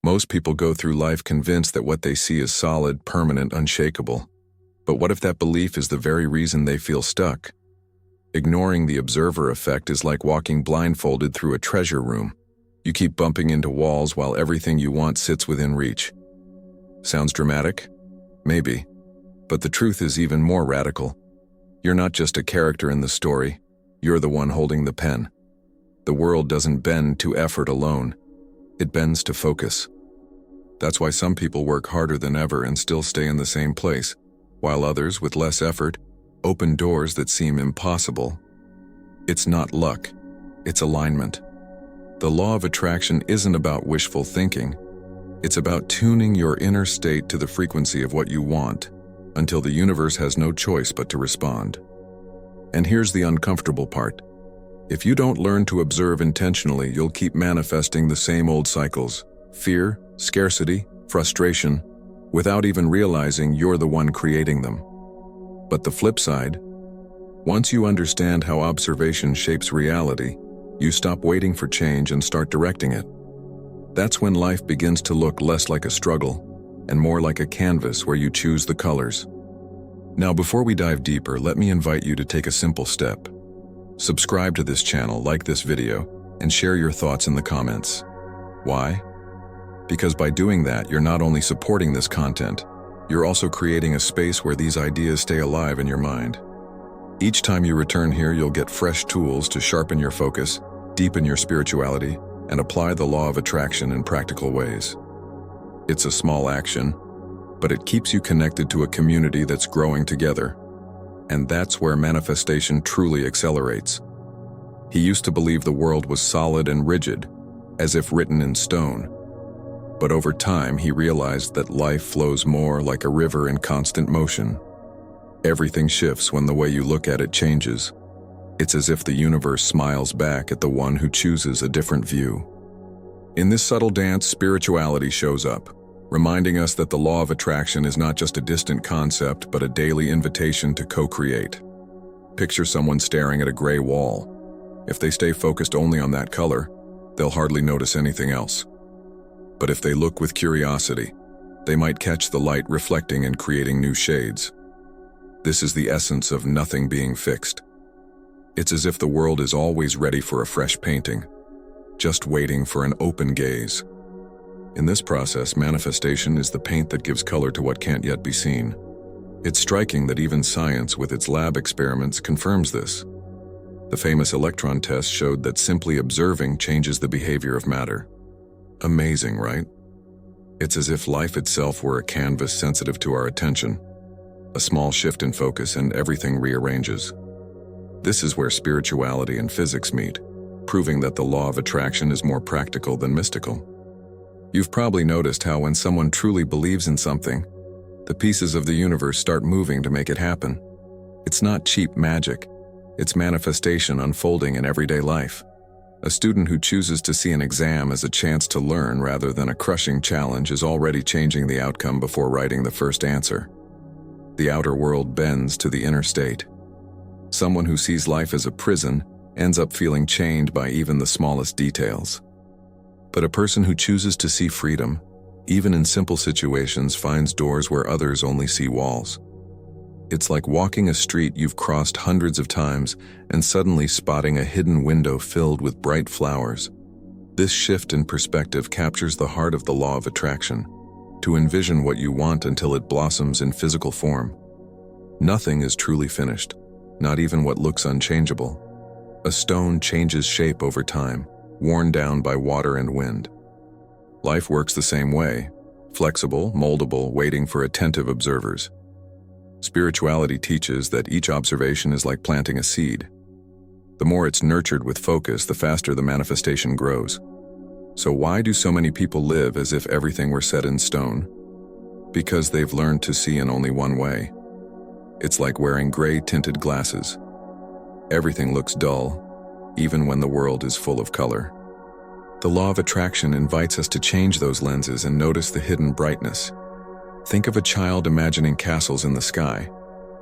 Most people go through life convinced that what they see is solid, permanent, unshakable. But what if that belief is the very reason they feel stuck? Ignoring the observer effect is like walking blindfolded through a treasure room. You keep bumping into walls while everything you want sits within reach. Sounds dramatic? Maybe. But the truth is even more radical. You're not just a character in the story, you're the one holding the pen. The world doesn't bend to effort alone. It bends to focus. That's why some people work harder than ever and still stay in the same place, while others, with less effort, open doors that seem impossible. It's not luck, it's alignment. The law of attraction isn't about wishful thinking. It's about tuning your inner state to the frequency of what you want, until the universe has no choice but to respond. And here's the uncomfortable part. If you don't learn to observe intentionally, you'll keep manifesting the same old cycles: fear, scarcity, frustration, without even realizing you're the one creating them. But the flip side, once you understand how observation shapes reality, you stop waiting for change and start directing it. That's when life begins to look less like a struggle and more like a canvas where you choose the colors. Now, before we dive deeper, let me invite you to take a simple step. Subscribe to this channel, like this video, and share your thoughts in the comments. Why? Because by doing that, you're not only supporting this content, you're also creating a space where these ideas stay alive in your mind. Each time you return here, you'll get fresh tools to sharpen your focus, deepen your spirituality, and apply the law of attraction in practical ways. It's a small action, but it keeps you connected to a community that's growing together. And that's where manifestation truly accelerates. He used to believe the world was solid and rigid, as if written in stone. But over time, he realized that life flows more like a river in constant motion. Everything shifts when the way you look at it changes. It's as if the universe smiles back at the one who chooses a different view. In this subtle dance, spirituality shows up, reminding us that the law of attraction is not just a distant concept, but a daily invitation to co-create. Picture someone staring at a gray wall. If they stay focused only on that color, they'll hardly notice anything else. But if they look with curiosity, they might catch the light reflecting and creating new shades. This is the essence of nothing being fixed. It's as if the world is always ready for a fresh painting, just waiting for an open gaze. In this process, manifestation is the paint that gives color to what can't yet be seen. It's striking that even science, with its lab experiments, confirms this. The famous electron test showed that simply observing changes the behavior of matter. Amazing, right? It's as if life itself were a canvas sensitive to our attention. A small shift in focus and everything rearranges. This is where spirituality and physics meet, proving that the law of attraction is more practical than mystical. You've probably noticed how when someone truly believes in something, the pieces of the universe start moving to make it happen. It's not cheap magic. It's manifestation unfolding in everyday life. A student who chooses to see an exam as a chance to learn rather than a crushing challenge is already changing the outcome before writing the first answer. The outer world bends to the inner state. Someone who sees life as a prison ends up feeling chained by even the smallest details. But a person who chooses to see freedom, even in simple situations, finds doors where others only see walls. It's like walking a street you've crossed hundreds of times and suddenly spotting a hidden window filled with bright flowers. This shift in perspective captures the heart of the law of attraction, to envision what you want until it blossoms in physical form. Nothing is truly finished, not even what looks unchangeable. A stone changes shape over time, worn down by water and wind. Life works the same way, flexible, moldable, waiting for attentive observers. Spirituality teaches that each observation is like planting a seed. The more it's nurtured with focus, the faster the manifestation grows. So why do so many people live as if everything were set in stone? Because they've learned to see in only one way. It's like wearing gray-tinted glasses. Everything looks dull, even when the world is full of color. The law of attraction invites us to change those lenses and notice the hidden brightness. Think of a child imagining castles in the sky.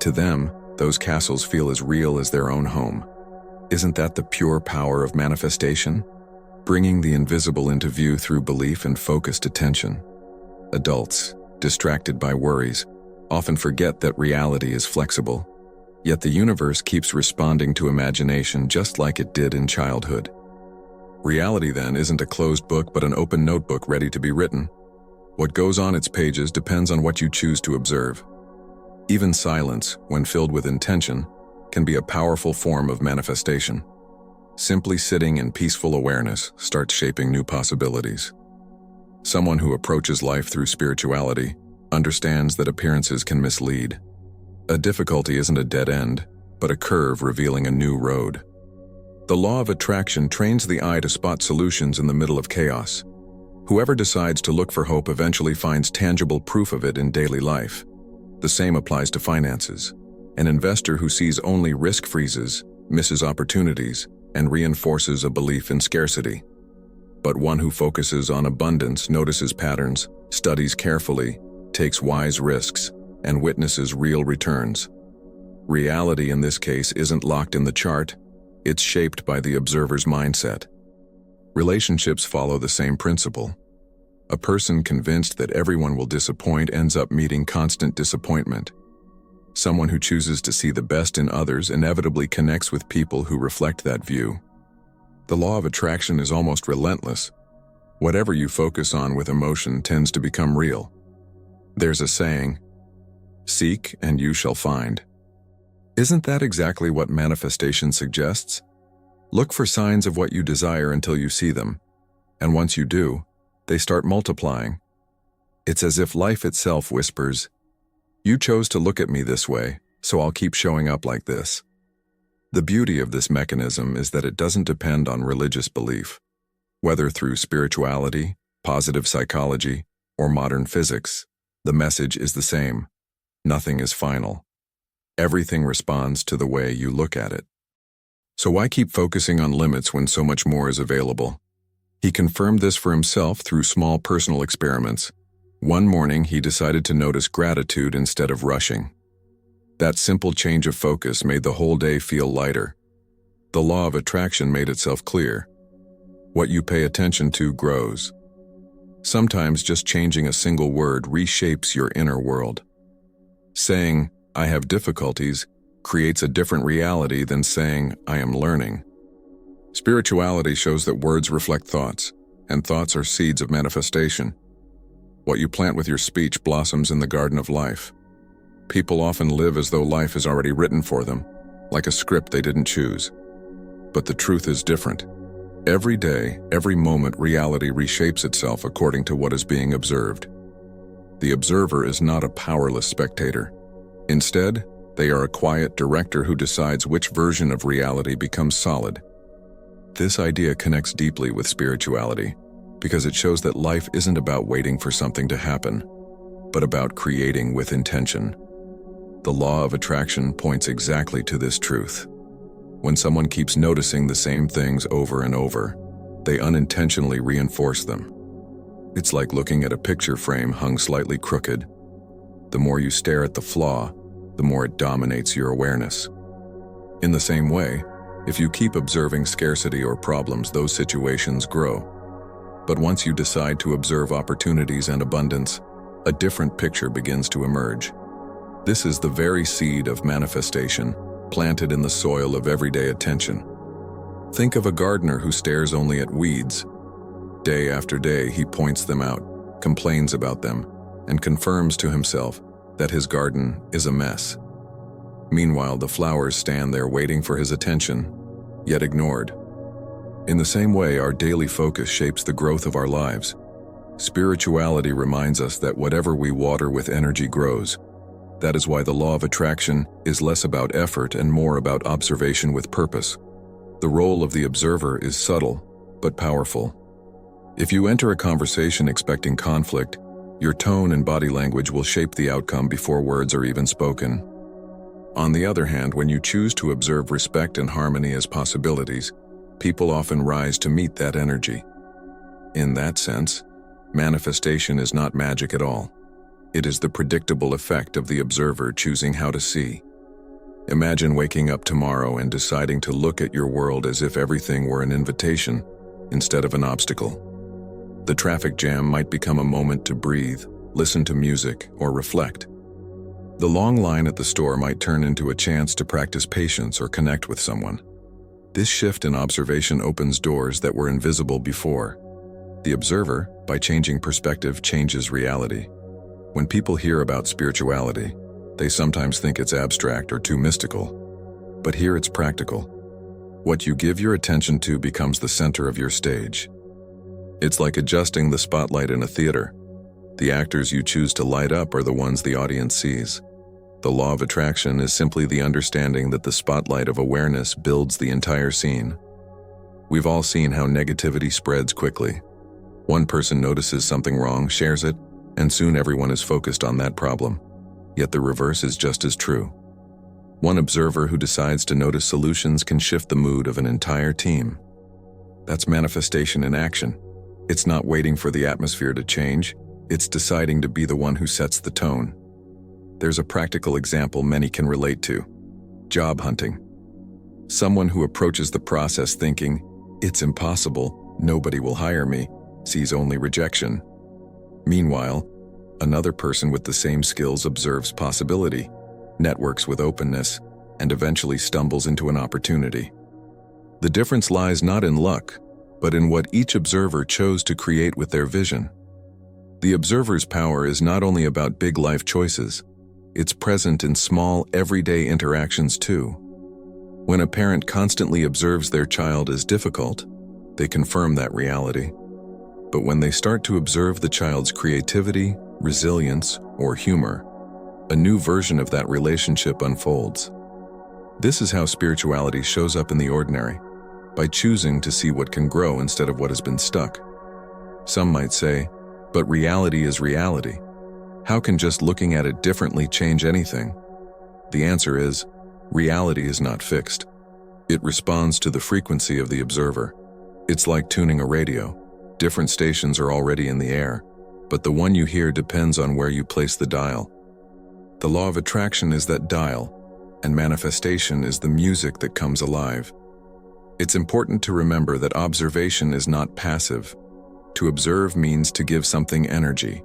To them, those castles feel as real as their own home. Isn't that the pure power of manifestation? bringing the invisible into view through belief and focused attention. Adults, distracted by worries, often forget that reality is flexible, yet the universe keeps responding to imagination just like it did in childhood. Reality, then, isn't a closed book but an open notebook ready to be written. What goes on its pages depends on what you choose to observe. Even silence, when filled with intention, can be a powerful form of manifestation. Simply sitting in peaceful awareness starts shaping new possibilities. Someone who approaches life through spirituality understands that appearances can mislead. A difficulty isn't a dead end, but a curve revealing a new road. The law of attraction trains the eye to spot solutions in the middle of chaos. Whoever decides to look for hope eventually finds tangible proof of it in daily life. The same applies to finances. An investor who sees only risk freezes, misses opportunities, and reinforces a belief in scarcity. But one who focuses on abundance notices patterns, studies carefully, takes wise risks, and witnesses real returns. Reality in this case isn't locked in the chart, it's shaped by the observer's mindset. Relationships follow the same principle. A person convinced that everyone will disappoint ends up meeting constant disappointment. Someone who chooses to see the best in others inevitably connects with people who reflect that view. The law of attraction is almost relentless. Whatever you focus on with emotion tends to become real. There's a saying, "Seek and you shall find." Isn't that exactly what manifestation suggests? Look for signs of what you desire until you see them, and once you do, they start multiplying. It's as if life itself whispers, "You chose to look at me this way, so I'll keep showing up like this." The beauty of this mechanism is that it doesn't depend on religious belief. Whether through spirituality, positive psychology, or modern physics, the message is the same. Nothing is final. Everything responds to the way you look at it. So why keep focusing on limits when so much more is available? He confirmed this for himself through small personal experiments. One morning, he decided to notice gratitude instead of rushing. That simple change of focus made the whole day feel lighter. The law of attraction made itself clear. What you pay attention to grows. Sometimes just changing a single word reshapes your inner world. Saying, "I have difficulties," creates a different reality than saying, "I am learning." Spirituality shows that words reflect thoughts, and thoughts are seeds of manifestation. What you plant with your speech blossoms in the garden of life. People often live as though life is already written for them, like a script they didn't choose. But the truth is different. Every day, every moment, reality reshapes itself according to what is being observed. The observer is not a powerless spectator. Instead, they are a quiet director who decides which version of reality becomes solid. This idea connects deeply with spirituality because it shows that life isn't about waiting for something to happen, but about creating with intention. The law of attraction points exactly to this truth. When someone keeps noticing the same things over and over, they unintentionally reinforce them. It's like looking at a picture frame hung slightly crooked. The more you stare at the flaw, the more it dominates your awareness. In the same way, if you keep observing scarcity or problems, those situations grow. But once you decide to observe opportunities and abundance, a different picture begins to emerge. This is the very seed of manifestation, planted in the soil of everyday attention. Think of a gardener who stares only at weeds. Day after day, he points them out, complains about them, and confirms to himself that his garden is a mess. Meanwhile, the flowers stand there waiting for his attention, yet ignored. In the same way, our daily focus shapes the growth of our lives. Spirituality reminds us that whatever we water with energy grows. That is why the law of attraction is less about effort and more about observation with purpose. The role of the observer is subtle, but powerful. If you enter a conversation expecting conflict, your tone and body language will shape the outcome before words are even spoken. On the other hand, when you choose to observe respect and harmony as possibilities, people often rise to meet that energy. In that sense, manifestation is not magic at all. It is the predictable effect of the observer choosing how to see. Imagine waking up tomorrow and deciding to look at your world as if everything were an invitation. instead of an obstacle. The traffic jam might become a moment to breathe, listen to music, or reflect. The long line at the store might turn into a chance to practice patience or connect with someone. This shift in observation opens doors that were invisible before. The observer, by changing perspective, changes reality. When people hear about spirituality, they sometimes think it's abstract or too mystical. But here it's practical. What you give your attention to becomes the center of your stage. It's like adjusting the spotlight in a theater. The actors you choose to light up are the ones the audience sees. The law of attraction is simply the understanding that the spotlight of awareness builds the entire scene. We've all seen how negativity spreads quickly. One person notices something wrong, shares it, and soon everyone is focused on that problem. Yet the reverse is just as true. One observer who decides to notice solutions can shift the mood of an entire team. That's manifestation in action. It's not waiting for the atmosphere to change, it's deciding to be the one who sets the tone. There's a practical example many can relate to: job hunting. Someone who approaches the process thinking, "It's impossible, nobody will hire me," sees only rejection. Meanwhile, another person with the same skills observes possibility, networks with openness, and eventually stumbles into an opportunity. The difference lies not in luck, but in what each observer chose to create with their vision. The observer's power is not only about big life choices, it's present in small, everyday interactions too. When a parent constantly observes their child as difficult, they confirm that reality. But when they start to observe the child's creativity, resilience, or humor, a new version of that relationship unfolds. This is how spirituality shows up in the ordinary, by choosing to see what can grow instead of what has been stuck. Some might say, but reality is reality. How can just looking at it differently change anything? The answer is, reality is not fixed. It responds to the frequency of the observer. It's like tuning a radio. Different stations are already in the air, but the one you hear depends on where you place the dial. The law of attraction is that dial, and manifestation is the music that comes alive. It's important to remember that observation is not passive. To observe means to give something energy.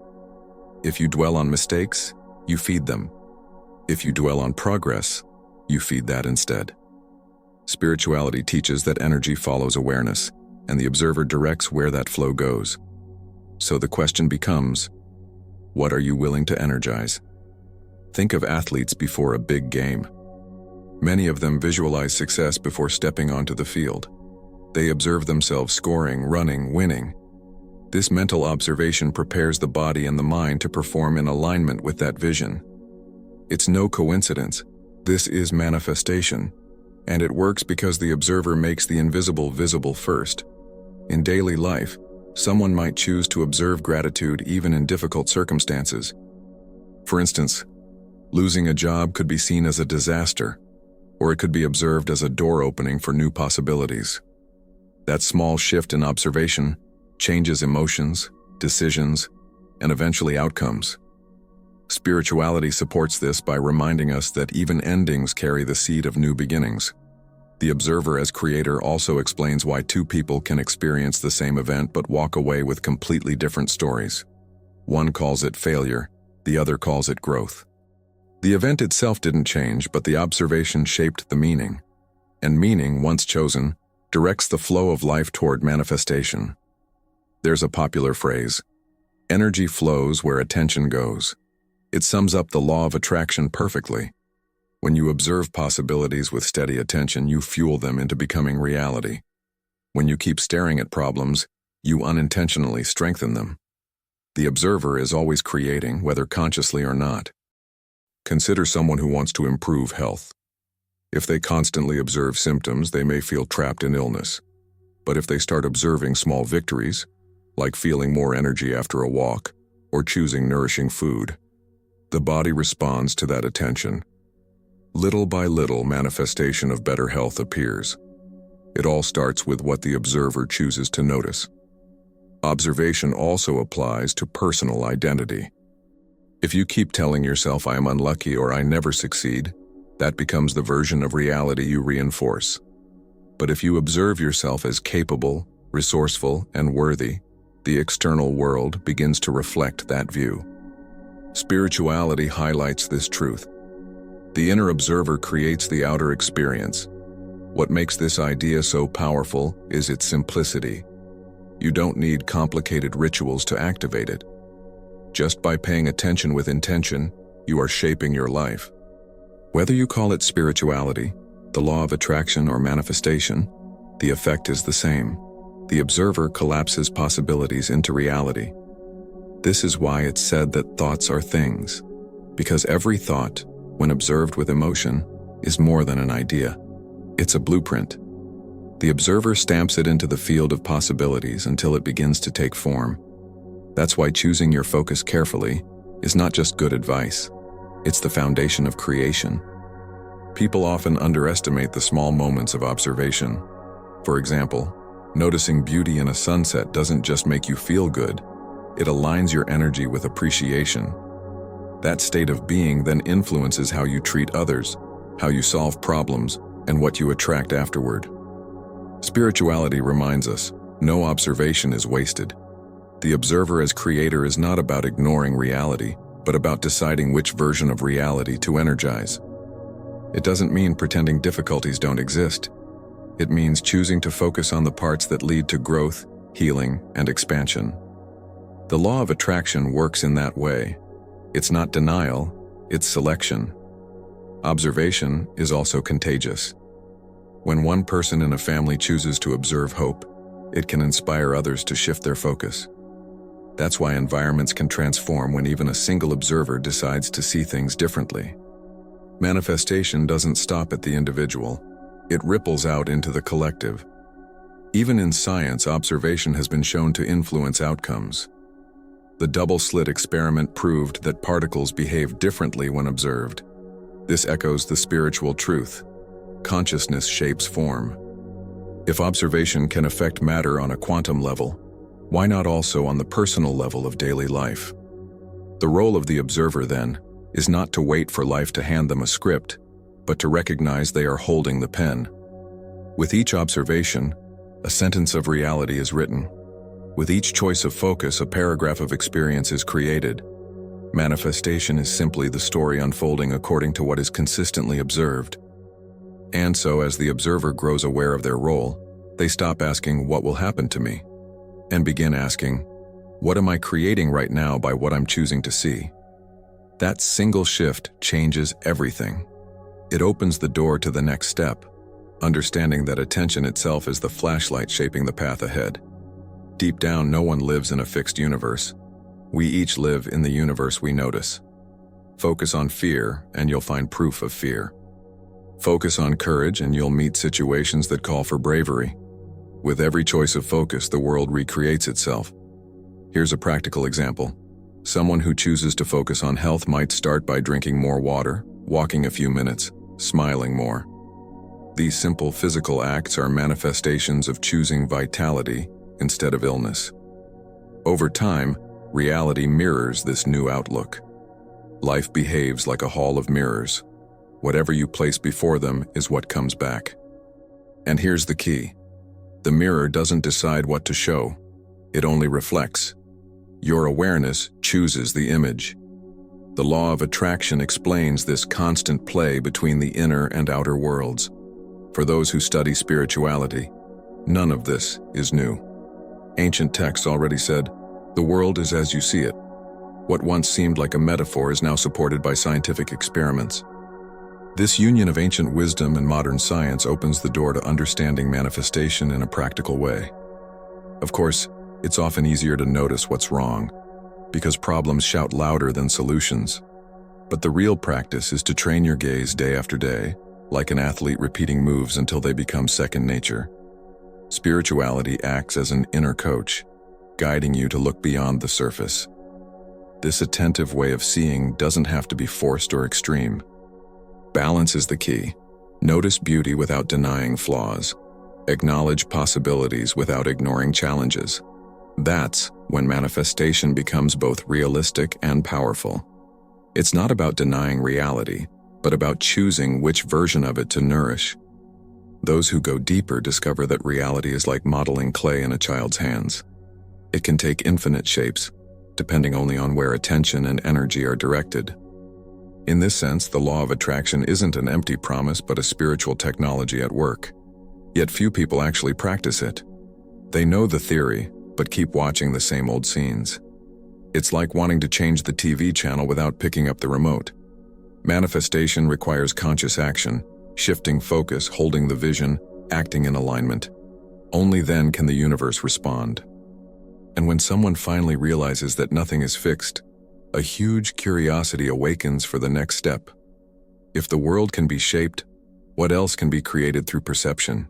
If you dwell on mistakes, you feed them. If you dwell on progress, you feed that instead. Spirituality teaches that energy follows awareness, and the observer directs where that flow goes. So the question becomes, what are you willing to energize? Think of athletes before a big game. Many of them visualize success before stepping onto the field. They observe themselves scoring, running, winning. This mental observation prepares the body and the mind to perform in alignment with that vision. It's no coincidence. This is manifestation, and it works because the observer makes the invisible visible first. In daily life, someone might choose to observe gratitude even in difficult circumstances. For instance, losing a job could be seen as a disaster, or it could be observed as a door opening for new possibilities. That small shift in observation changes emotions, decisions, and eventually outcomes. Spirituality supports this by reminding us that even endings carry the seed of new beginnings. The observer as creator also explains why two people can experience the same event but walk away with completely different stories. One calls it failure, the other calls it growth. The event itself didn't change, but the observation shaped the meaning. And meaning, once chosen, directs the flow of life toward manifestation. There's a popular phrase, energy flows where attention goes. It sums up the law of attraction perfectly. When you observe possibilities with steady attention, you fuel them into becoming reality. When you keep staring at problems, you unintentionally strengthen them. The observer is always creating, whether consciously or not. Consider someone who wants to improve health. If they constantly observe symptoms, they may feel trapped in illness. But if they start observing small victories, like feeling more energy after a walk or choosing nourishing food, the body responds to that attention. Little by little, manifestation of better health appears. It all starts with what the observer chooses to notice. Observation also applies to personal identity. If you keep telling yourself, "I am unlucky" or "I never succeed," that becomes the version of reality you reinforce. But if you observe yourself as capable, resourceful, and worthy, the external world begins to reflect that view. Spirituality highlights this truth. The inner observer creates the outer experience. What makes this idea so powerful is its simplicity. You don't need complicated rituals to activate it. Just by paying attention with intention, you are shaping your life. Whether you call it spirituality, the law of attraction, or manifestation, the effect is the same. The observer collapses possibilities into reality. This is why it's said that thoughts are things, because every thought, when observed with emotion, is more than an idea. It's a blueprint. The observer stamps it into the field of possibilities until it begins to take form. That's why choosing your focus carefully is not just good advice. It's the foundation of creation. People often underestimate the small moments of observation. For example, noticing beauty in a sunset doesn't just make you feel good, it aligns your energy with appreciation. That state of being then influences how you treat others, how you solve problems, and what you attract afterward. Spirituality reminds us, no observation is wasted. The observer as creator is not about ignoring reality, but about deciding which version of reality to energize. It doesn't mean pretending difficulties don't exist. It means choosing to focus on the parts that lead to growth, healing, and expansion. The law of attraction works in that way. It's not denial, it's selection. Observation is also contagious. When one person in a family chooses to observe hope, it can inspire others to shift their focus. That's why environments can transform when even a single observer decides to see things differently. Manifestation doesn't stop at the individual. It ripples out into the collective. Even in science, observation has been shown to influence outcomes. The double-slit experiment proved that particles behave differently when observed. This echoes the spiritual truth. Consciousness shapes form. If observation can affect matter on a quantum level, why not also on the personal level of daily life? The role of the observer, then, is not to wait for life to hand them a script, but to recognize they are holding the pen. With each observation, a sentence of reality is written. With each choice of focus, a paragraph of experience is created. Manifestation is simply the story unfolding according to what is consistently observed. And so, as the observer grows aware of their role, they stop asking, "What will happen to me?" and begin asking, "What am I creating right now by what I'm choosing to see?" That single shift changes everything. It opens the door to the next step, understanding that attention itself is the flashlight shaping the path ahead. Deep down, no one lives in a fixed universe. We each live in the universe we notice. Focus on fear, and you'll find proof of fear. Focus on courage, and you'll meet situations that call for bravery. With every choice of focus, the world recreates itself. Here's a practical example. Someone who chooses to focus on health might start by drinking more water, walking a few minutes, smiling more. These simple physical acts are manifestations of choosing vitality instead of illness. Over time, reality mirrors this new outlook. Life behaves like a hall of mirrors. Whatever you place before them is what comes back. And here's the key. The mirror doesn't decide what to show. It only reflects. Your awareness chooses the image. The law of attraction explains this constant play between the inner and outer worlds. For those who study spirituality, none of this is new. Ancient texts already said, "The world is as you see it." What once seemed like a metaphor is now supported by scientific experiments. This union of ancient wisdom and modern science opens the door to understanding manifestation in a practical way. Of course, it's often easier to notice what's wrong, because problems shout louder than solutions. But the real practice is to train your gaze day after day, like an athlete repeating moves until they become second nature. Spirituality acts as an inner coach, guiding you to look beyond the surface. This attentive way of seeing doesn't have to be forced or extreme. Balance is the key. Notice beauty without denying flaws. Acknowledge possibilities without ignoring challenges. That's when manifestation becomes both realistic and powerful. It's not about denying reality, but about choosing which version of it to nourish. Those who go deeper discover that reality is like modeling clay in a child's hands. It can take infinite shapes, depending only on where attention and energy are directed. In this sense, the law of attraction isn't an empty promise but a spiritual technology at work. Yet few people actually practice it. They know the theory, but keep watching the same old scenes. It's like wanting to change the TV channel without picking up the remote. Manifestation requires conscious action, shifting focus, holding the vision, acting in alignment. Only then can the universe respond. And when someone finally realizes that nothing is fixed, a huge curiosity awakens for the next step. If the world can be shaped, what else can be created through perception?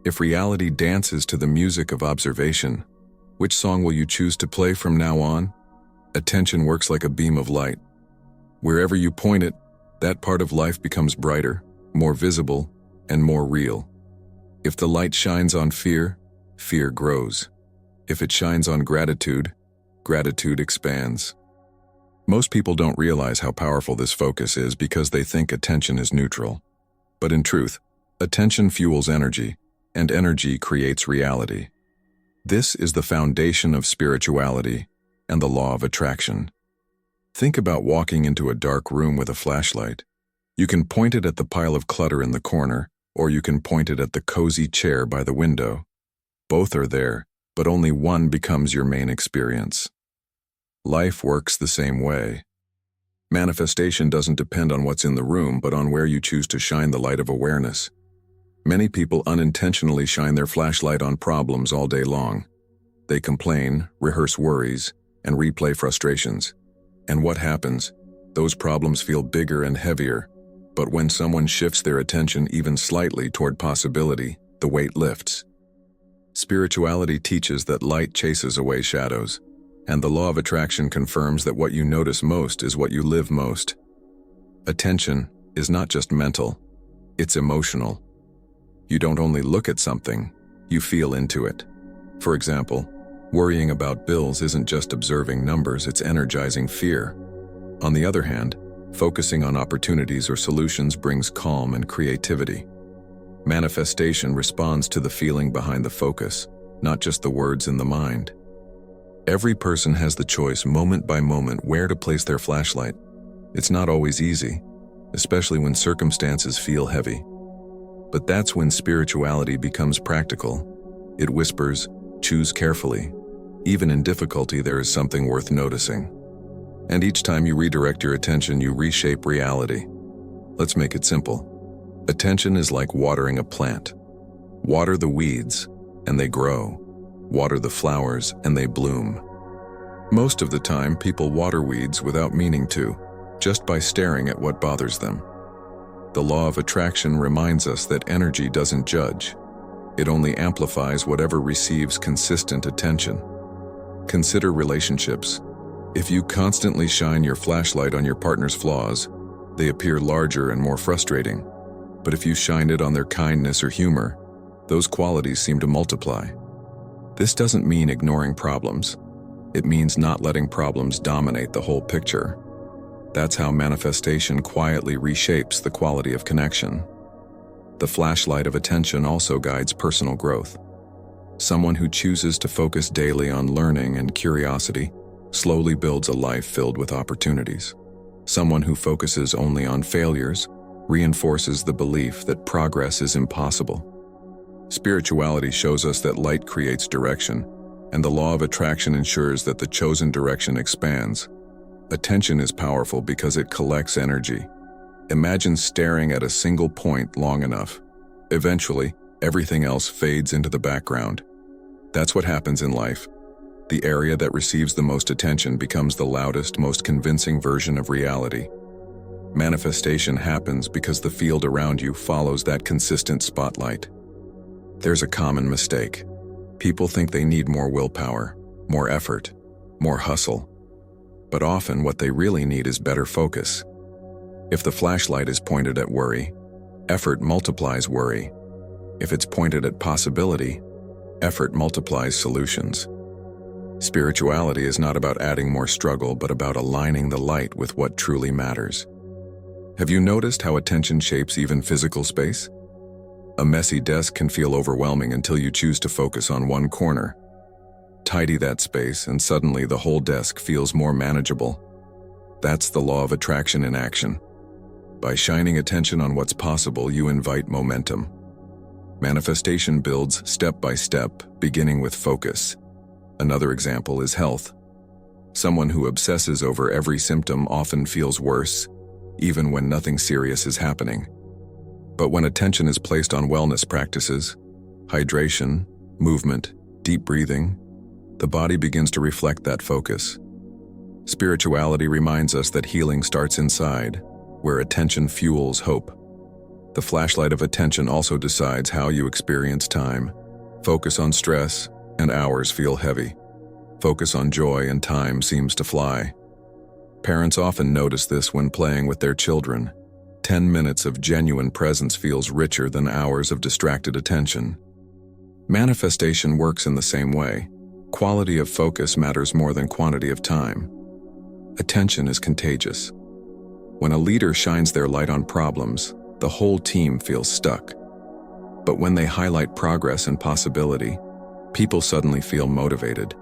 If reality dances to the music of observation, which song will you choose to play from now on? Attention works like a beam of light. Wherever you point it, that part of life becomes brighter, more visible, and more real. If the light shines on fear, fear grows. If it shines on gratitude, gratitude expands. Most people don't realize how powerful this focus is because they think attention is neutral. But in truth, attention fuels energy, and energy creates reality. This is the foundation of spirituality and the law of attraction. Think about walking into a dark room with a flashlight. You can point it at the pile of clutter in the corner, or you can point it at the cozy chair by the window. Both are there, but only one becomes your main experience. Life works the same way. Manifestation doesn't depend on what's in the room, but on where you choose to shine the light of awareness. Many people unintentionally shine their flashlight on problems all day long. They complain, rehearse worries, and replay frustrations. And what happens? Those problems feel bigger and heavier. But when someone shifts their attention even slightly toward possibility, the weight lifts. Spirituality teaches that light chases away shadows, and the law of attraction confirms that what you notice most is what you live most. Attention is not just mental, it's emotional. You don't only look at something, you feel into it. For example, worrying about bills isn't just observing numbers, it's energizing fear. On the other hand, focusing on opportunities or solutions brings calm and creativity. Manifestation responds to the feeling behind the focus, not just the words in the mind. Every person has the choice moment by moment where to place their flashlight. It's not always easy, especially when circumstances feel heavy. But that's when spirituality becomes practical. It whispers, choose carefully. Even in difficulty, there is something worth noticing. And each time you redirect your attention, you reshape reality. Let's make it simple. Attention is like watering a plant. Water the weeds, and they grow. Water the flowers, and they bloom. Most of the time, people water weeds without meaning to, just by staring at what bothers them. The law of attraction reminds us that energy doesn't judge. It only amplifies whatever receives consistent attention. Consider relationships. If you constantly shine your flashlight on your partner's flaws, they appear larger and more frustrating. But if you shine it on their kindness or humor, those qualities seem to multiply. This doesn't mean ignoring problems. It means not letting problems dominate the whole picture. That's how manifestation quietly reshapes the quality of connection. The flashlight of attention also guides personal growth. Someone who chooses to focus daily on learning and curiosity slowly builds a life filled with opportunities. Someone who focuses only on failures reinforces the belief that progress is impossible. Spirituality shows us that light creates direction, and the law of attraction ensures that the chosen direction expands. Attention is powerful because it collects energy. Imagine staring at a single point long enough. Eventually, everything else fades into the background. That's what happens in life. The area that receives the most attention becomes the loudest, most convincing version of reality. Manifestation happens because the field around you follows that consistent spotlight. There's a common mistake. People think they need more willpower, more effort, more hustle. But often what they really need is better focus. If the flashlight is pointed at worry, effort multiplies worry. If it's pointed at possibility, effort multiplies solutions. Spirituality is not about adding more struggle, but about aligning the light with what truly matters. Have you noticed how attention shapes even physical space? A messy desk can feel overwhelming until you choose to focus on one corner. Tidy that space, and suddenly the whole desk feels more manageable. That's the law of attraction in action. By shining attention on what's possible, you invite momentum. Manifestation builds step by step, beginning with focus. Another example is health. Someone who obsesses over every symptom often feels worse, even when nothing serious is happening. But when attention is placed on wellness practices, hydration, movement, deep breathing, the body begins to reflect that focus. Spirituality reminds us that healing starts inside, where attention fuels hope. The flashlight of attention also decides how you experience time. Focus on stress, and hours feel heavy. Focus on joy, and time seems to fly. Parents often notice this when playing with their children. 10 minutes of genuine presence feels richer than hours of distracted attention. Manifestation works in the same way. Quality of focus matters more than quantity of time. Attention is contagious. When a leader shines their light on problems, the whole team feels stuck. But when they highlight progress and possibility, people suddenly feel motivated.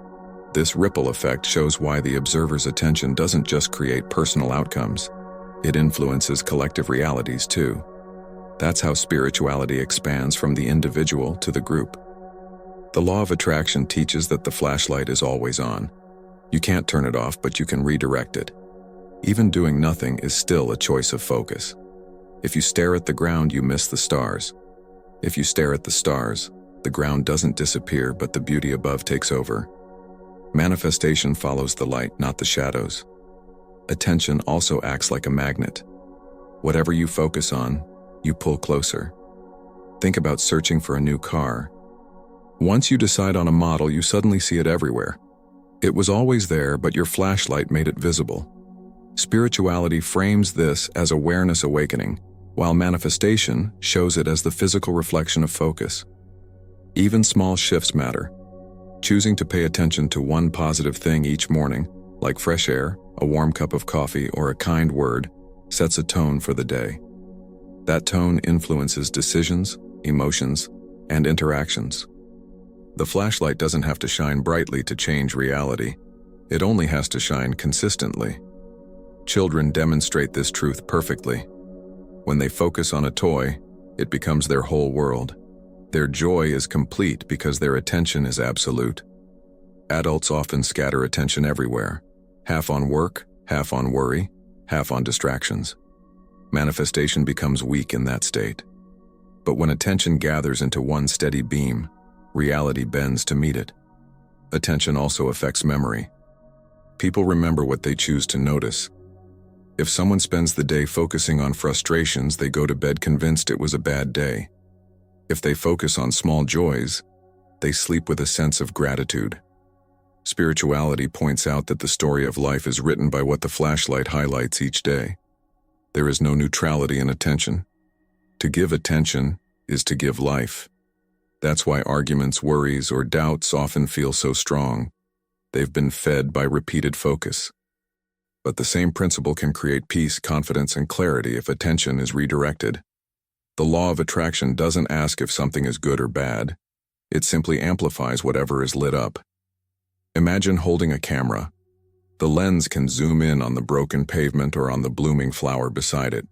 This ripple effect shows why the observer's attention doesn't just create personal outcomes, it influences collective realities too. That's how spirituality expands from the individual to the group. The law of attraction teaches that the flashlight is always on. You can't turn it off, but you can redirect it. Even doing nothing is still a choice of focus. If you stare at the ground, you miss the stars. If you stare at the stars, the ground doesn't disappear, but the beauty above takes over. Manifestation follows the light, not the shadows. Attention also acts like a magnet. Whatever you focus on, you pull closer. Think about searching for a new car. Once you decide on a model, you suddenly see it everywhere. It was always there, but your flashlight made it visible. Spirituality frames this as awareness awakening, while manifestation shows it as the physical reflection of focus. Even small shifts matter. Choosing to pay attention to one positive thing each morning, like fresh air, a warm cup of coffee, or a kind word, sets a tone for the day. That tone influences decisions, emotions, and interactions. The flashlight doesn't have to shine brightly to change reality. It only has to shine consistently. Children demonstrate this truth perfectly. When they focus on a toy, it becomes their whole world. Their joy is complete because their attention is absolute. Adults often scatter attention everywhere, half on work, half on worry, half on distractions. Manifestation becomes weak in that state. But when attention gathers into one steady beam, reality bends to meet it. Attention also affects memory. People remember what they choose to notice. If someone spends the day focusing on frustrations, they go to bed convinced it was a bad day. If they focus on small joys, they sleep with a sense of gratitude. Spirituality points out that the story of life is written by what the flashlight highlights each day. There is no neutrality in attention. To give attention is to give life. That's why arguments, worries, or doubts often feel so strong. They've been fed by repeated focus. But the same principle can create peace, confidence, and clarity if attention is redirected. The law of attraction doesn't ask if something is good or bad. It simply amplifies whatever is lit up. Imagine holding a camera. The lens can zoom in on the broken pavement or on the blooming flower beside it.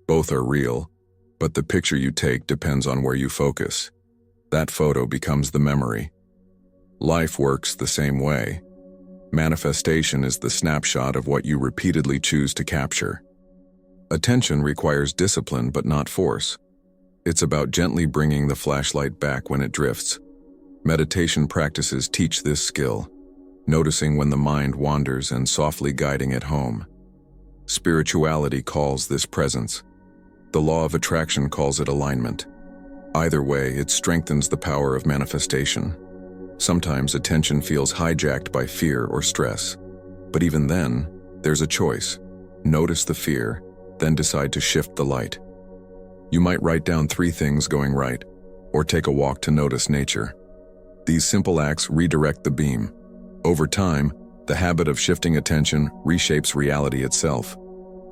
Both are real, but the picture you take depends on where you focus. That photo becomes the memory. Life works the same way. Manifestation is the snapshot of what you repeatedly choose to capture. Attention requires discipline but not force. It's about gently bringing the flashlight back when it drifts. Meditation practices teach this skill, noticing when the mind wanders and softly guiding it home. Spirituality calls this presence. The law of attraction calls it alignment. Either way, it strengthens the power of manifestation. Sometimes attention feels hijacked by fear or stress. But even then, there's a choice. Notice the fear, then decide to shift the light. You might write down 3 things going right, or take a walk to notice nature. These simple acts redirect the beam. Over time, the habit of shifting attention reshapes reality itself.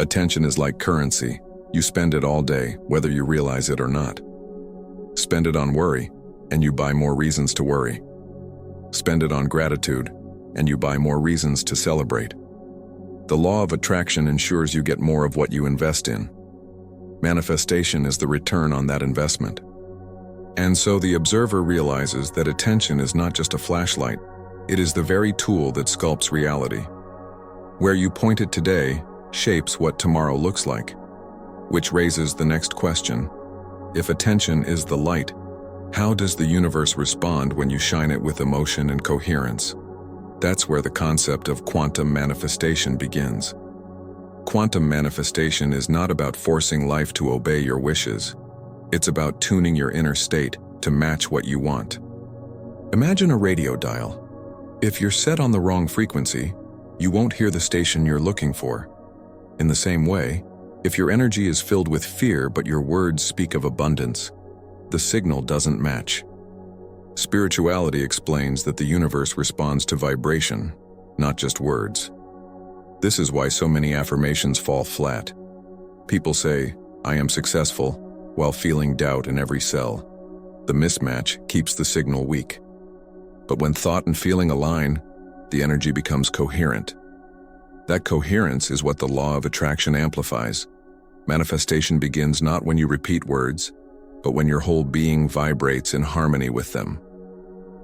Attention is like currency. You spend it all day, whether you realize it or not. Spend it on worry, and you buy more reasons to worry. Spend it on gratitude, and you buy more reasons to celebrate. The law of attraction ensures you get more of what you invest in. Manifestation is the return on that investment. And so the observer realizes that attention is not just a flashlight, it is the very tool that sculpts reality. Where you point it today shapes what tomorrow looks like. Which raises the next question. If attention is the light, how does the universe respond when you shine it with emotion and coherence? That's where the concept of quantum manifestation begins. Quantum manifestation is not about forcing life to obey your wishes. It's about tuning your inner state to match what you want. Imagine a radio dial. If you're set on the wrong frequency, you won't hear the station you're looking for. In the same way, if your energy is filled with fear but your words speak of abundance, the signal doesn't match. Spirituality explains that the universe responds to vibration, not just words. This is why so many affirmations fall flat. People say, "I am successful," while feeling doubt in every cell. The mismatch keeps the signal weak. But when thought and feeling align, the energy becomes coherent. That coherence is what the law of attraction amplifies. Manifestation begins not when you repeat words, but when your whole being vibrates in harmony with them.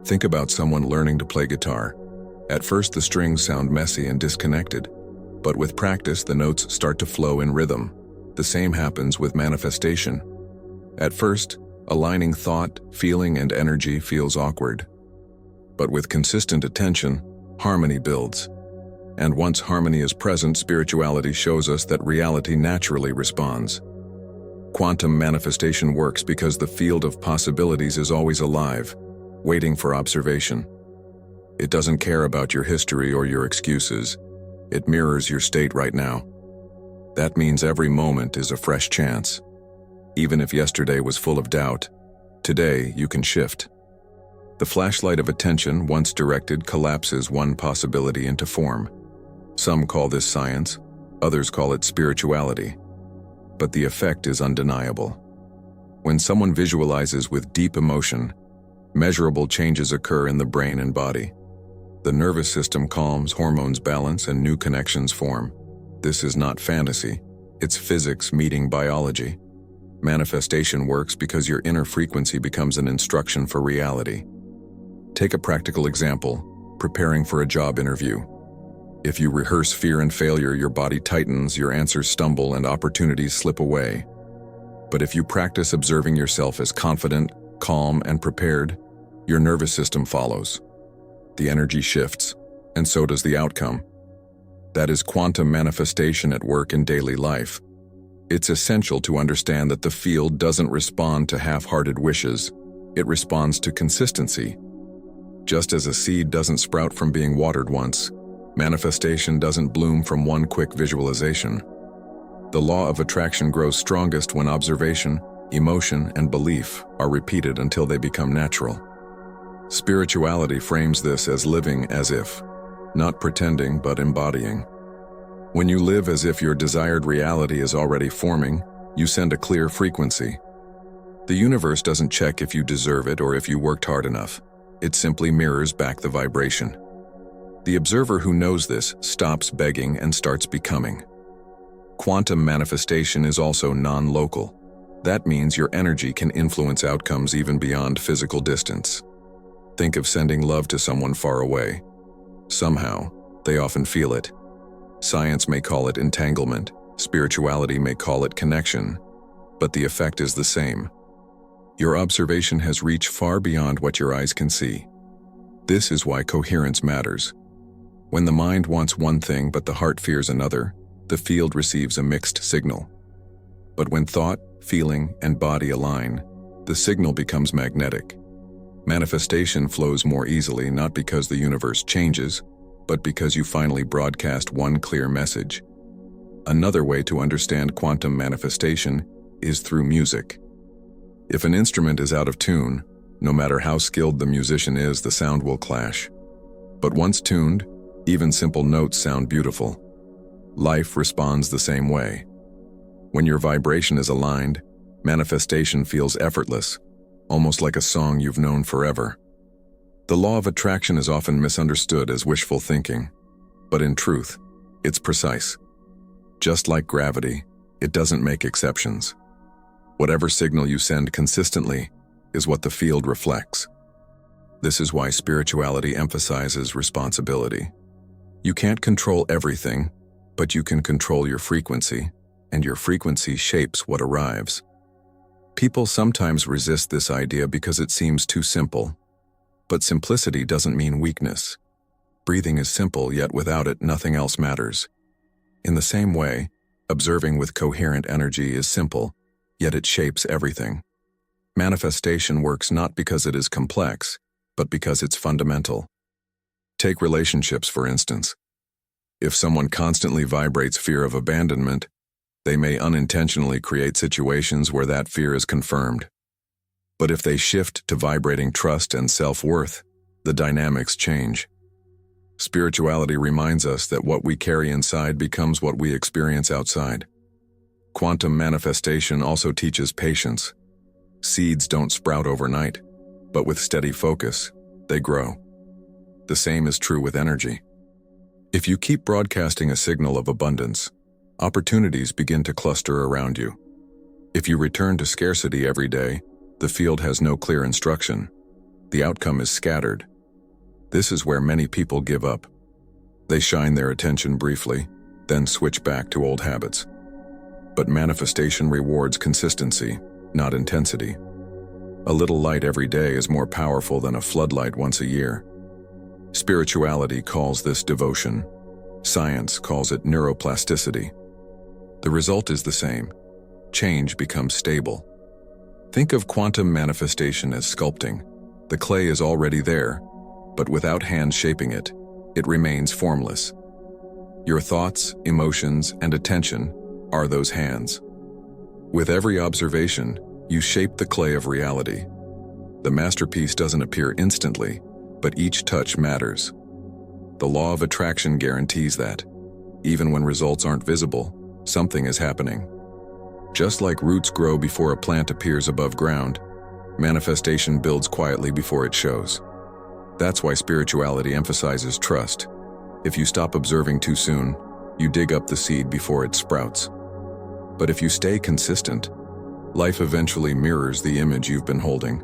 Think about someone learning to play guitar. At first, the strings sound messy and disconnected, but with practice, the notes start to flow in rhythm. The same happens with manifestation. At first, aligning thought, feeling, and energy feels awkward. But with consistent attention, harmony builds. And once harmony is present, spirituality shows us that reality naturally responds. Quantum manifestation works because the field of possibilities is always alive, waiting for observation. It doesn't care about your history or your excuses. It mirrors your state right now. That means every moment is a fresh chance. Even if yesterday was full of doubt, today you can shift. The flashlight of attention, once directed, collapses one possibility into form. Some call this science, others call it spirituality. But the effect is undeniable. When someone visualizes with deep emotion, measurable changes occur in the brain and body. The nervous system calms, hormones balance, and new connections form. This is not fantasy, it's physics meeting biology. Manifestation works because your inner frequency becomes an instruction for reality. Take a practical example, preparing for a job interview. If you rehearse fear and failure, your body tightens, your answers stumble, and opportunities slip away. But if you practice observing yourself as confident, calm, and prepared, your nervous system follows. The energy shifts, and so does the outcome. That is quantum manifestation at work in daily life. It's essential to understand that the field doesn't respond to half-hearted wishes. It responds to consistency. Just as a seed doesn't sprout from being watered once, manifestation doesn't bloom from one quick visualization. The law of attraction grows strongest when observation, emotion, and belief are repeated until they become natural. Spirituality frames this as living as if, not pretending but embodying. When you live as if your desired reality is already forming, you send a clear frequency. The universe doesn't check if you deserve it or if you worked hard enough. It simply mirrors back the vibration. The observer who knows this stops begging and starts becoming. Quantum manifestation is also non-local. That means your energy can influence outcomes even beyond physical distance. Think of sending love to someone far away. Somehow, they often feel it. Science may call it entanglement, spirituality may call it connection, but the effect is the same. Your observation has reached far beyond what your eyes can see. This is why coherence matters. When the mind wants one thing but the heart fears another, the field receives a mixed signal. But when thought, feeling, and body align, the signal becomes magnetic. Manifestation flows more easily not because the universe changes, but because you finally broadcast one clear message. Another way to understand quantum manifestation is through music. If an instrument is out of tune, no matter how skilled the musician is, the sound will clash. But once tuned, even simple notes sound beautiful. Life responds the same way. When your vibration is aligned, manifestation feels effortless, almost like a song you've known forever. The law of attraction is often misunderstood as wishful thinking, but in truth, it's precise. Just like gravity, it doesn't make exceptions. Whatever signal you send consistently is what the field reflects. This is why spirituality emphasizes responsibility. You can't control everything, but you can control your frequency, and your frequency shapes what arrives. People sometimes resist this idea because it seems too simple. But simplicity doesn't mean weakness. Breathing is simple, yet without it, nothing else matters. In the same way, observing with coherent energy is simple, yet it shapes everything. Manifestation works not because it is complex, but because it's fundamental. Take relationships, for instance. If someone constantly vibrates fear of abandonment, they may unintentionally create situations where that fear is confirmed. But if they shift to vibrating trust and self-worth, the dynamics change. Spirituality reminds us that what we carry inside becomes what we experience outside. Quantum manifestation also teaches patience. Seeds don't sprout overnight, but with steady focus, they grow. The same is true with energy. If you keep broadcasting a signal of abundance, opportunities begin to cluster around you. If you return to scarcity every day, the field has no clear instruction. The outcome is scattered. This is where many people give up. They shine their attention briefly, then switch back to old habits. But manifestation rewards consistency, not intensity. A little light every day is more powerful than a floodlight once a year. Spirituality calls this devotion. Science calls it neuroplasticity. The result is the same. Change becomes stable. Think of quantum manifestation as sculpting. The clay is already there, but without hands shaping it, it remains formless. Your thoughts, emotions, and attention are those hands. With every observation, you shape the clay of reality. The masterpiece doesn't appear instantly, but each touch matters. The law of attraction guarantees that, even when results aren't visible, something is happening. Just like roots grow before a plant appears above ground, manifestation builds quietly before it shows. That's why spirituality emphasizes trust. If you stop observing too soon, you dig up the seed before it sprouts. But if you stay consistent, life eventually mirrors the image you've been holding.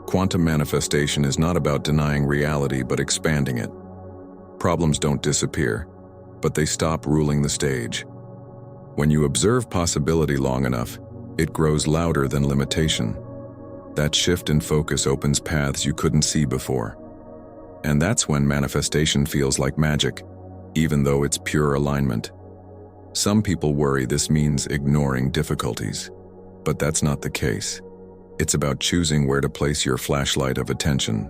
Quantum manifestation is not about denying reality but expanding it. Problems don't disappear, but they stop ruling the stage. When you observe possibility long enough, it grows louder than limitation. That shift in focus opens paths you couldn't see before. And that's when manifestation feels like magic, even though it's pure alignment. Some people worry this means ignoring difficulties, but that's not the case. It's about choosing where to place your flashlight of attention.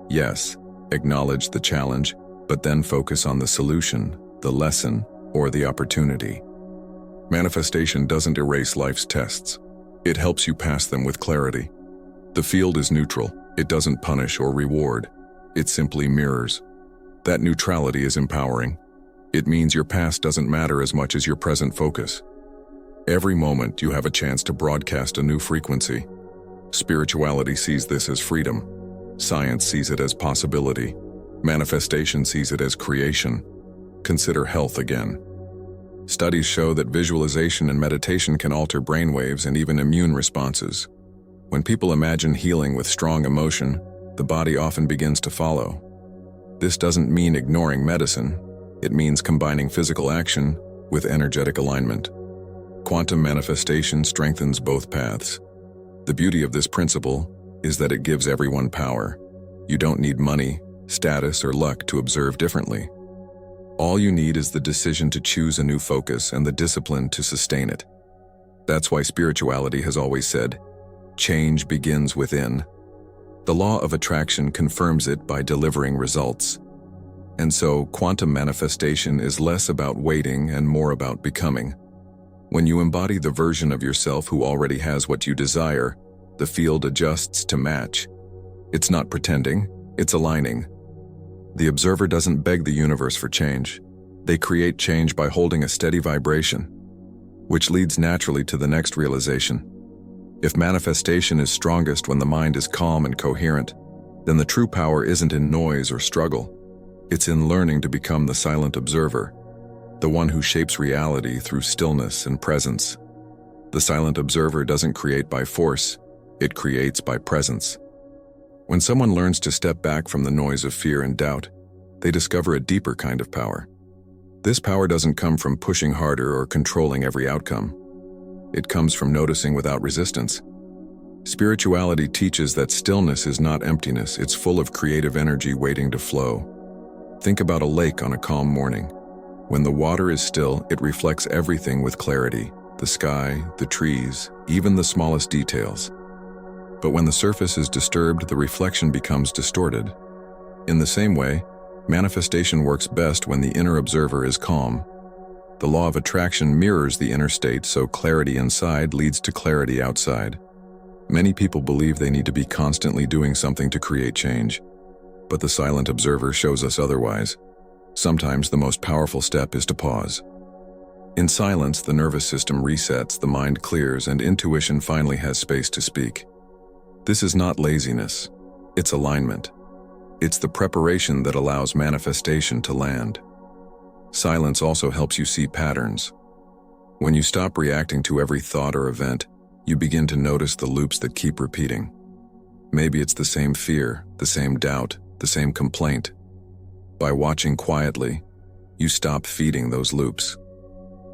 Yes, acknowledge the challenge, but then focus on the solution, the lesson, or the opportunity. Manifestation doesn't erase life's tests. It helps you pass them with clarity. The field is neutral. It doesn't punish or reward. It simply mirrors. That neutrality is empowering. It means your past doesn't matter as much as your present focus. Every moment you have a chance to broadcast a new frequency. Spirituality sees this as freedom. Science sees it as possibility. Manifestation sees it as creation. Consider health again. Studies show that visualization and meditation can alter brainwaves and even immune responses. When people imagine healing with strong emotion, the body often begins to follow. This doesn't mean ignoring medicine. It means combining physical action with energetic alignment. Quantum manifestation strengthens both paths. The beauty of this principle is that it gives everyone power. You don't need money, status, or luck to observe differently. All you need is the decision to choose a new focus and the discipline to sustain it. That's why spirituality has always said, change begins within. The law of attraction confirms it by delivering results. And so, quantum manifestation is less about waiting and more about becoming. When you embody the version of yourself who already has what you desire, the field adjusts to match. It's not pretending, it's aligning. The observer doesn't beg the universe for change. They create change by holding a steady vibration, which leads naturally to the next realization. If manifestation is strongest when the mind is calm and coherent, then the true power isn't in noise or struggle. It's in learning to become the silent observer, the one who shapes reality through stillness and presence. The silent observer doesn't create by force, it creates by presence. When someone learns to step back from the noise of fear and doubt, they discover a deeper kind of power. This power doesn't come from pushing harder or controlling every outcome. It comes from noticing without resistance. Spirituality teaches that stillness is not emptiness, it's full of creative energy waiting to flow. Think about a lake on a calm morning. When the water is still, it reflects everything with clarity: the sky, the trees, even the smallest details. But when the surface is disturbed, the reflection becomes distorted. In the same way, manifestation works best when the inner observer is calm. The law of attraction mirrors the inner state, so clarity inside leads to clarity outside. Many people believe they need to be constantly doing something to create change. But the silent observer shows us otherwise. Sometimes the most powerful step is to pause. In silence, the nervous system resets, the mind clears, and intuition finally has space to speak. This is not laziness, it's alignment. It's the preparation that allows manifestation to land. Silence also helps you see patterns. When you stop reacting to every thought or event, you begin to notice the loops that keep repeating. Maybe it's the same fear, the same doubt, the same complaint. By watching quietly, you stop feeding those loops.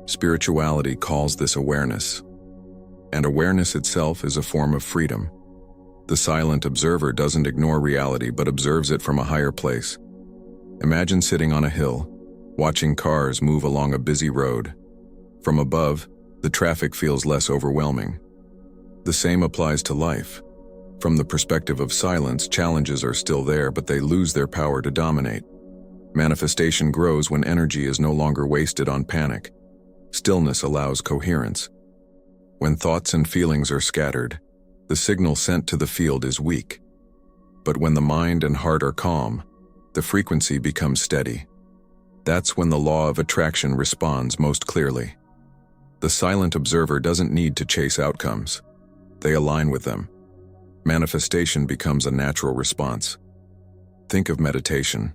Spirituality calls this awareness. And awareness itself is a form of freedom. The silent observer doesn't ignore reality but observes it from a higher place. Imagine sitting on a hill, watching cars move along a busy road. From above, the traffic feels less overwhelming. The same applies to life. From the perspective of silence, challenges are still there, but they lose their power to dominate. Manifestation grows when energy is no longer wasted on panic. Stillness allows coherence. When thoughts and feelings are scattered, the signal sent to the field is weak. But when the mind and heart are calm, the frequency becomes steady. That's when the law of attraction responds most clearly. The silent observer doesn't need to chase outcomes. They align with them. Manifestation becomes a natural response. Think of meditation.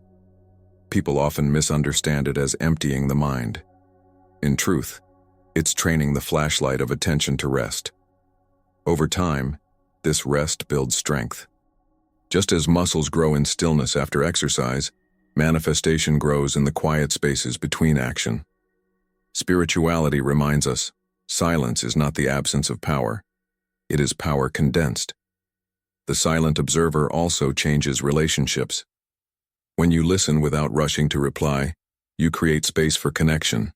People often misunderstand it as emptying the mind. In truth, it's training the flashlight of attention to rest. Over time, this rest builds strength. Just as muscles grow in stillness after exercise, manifestation grows in the quiet spaces between action. Spirituality reminds us, silence is not the absence of power. It is power condensed. The silent observer also changes relationships. When you listen without rushing to reply, you create space for connection.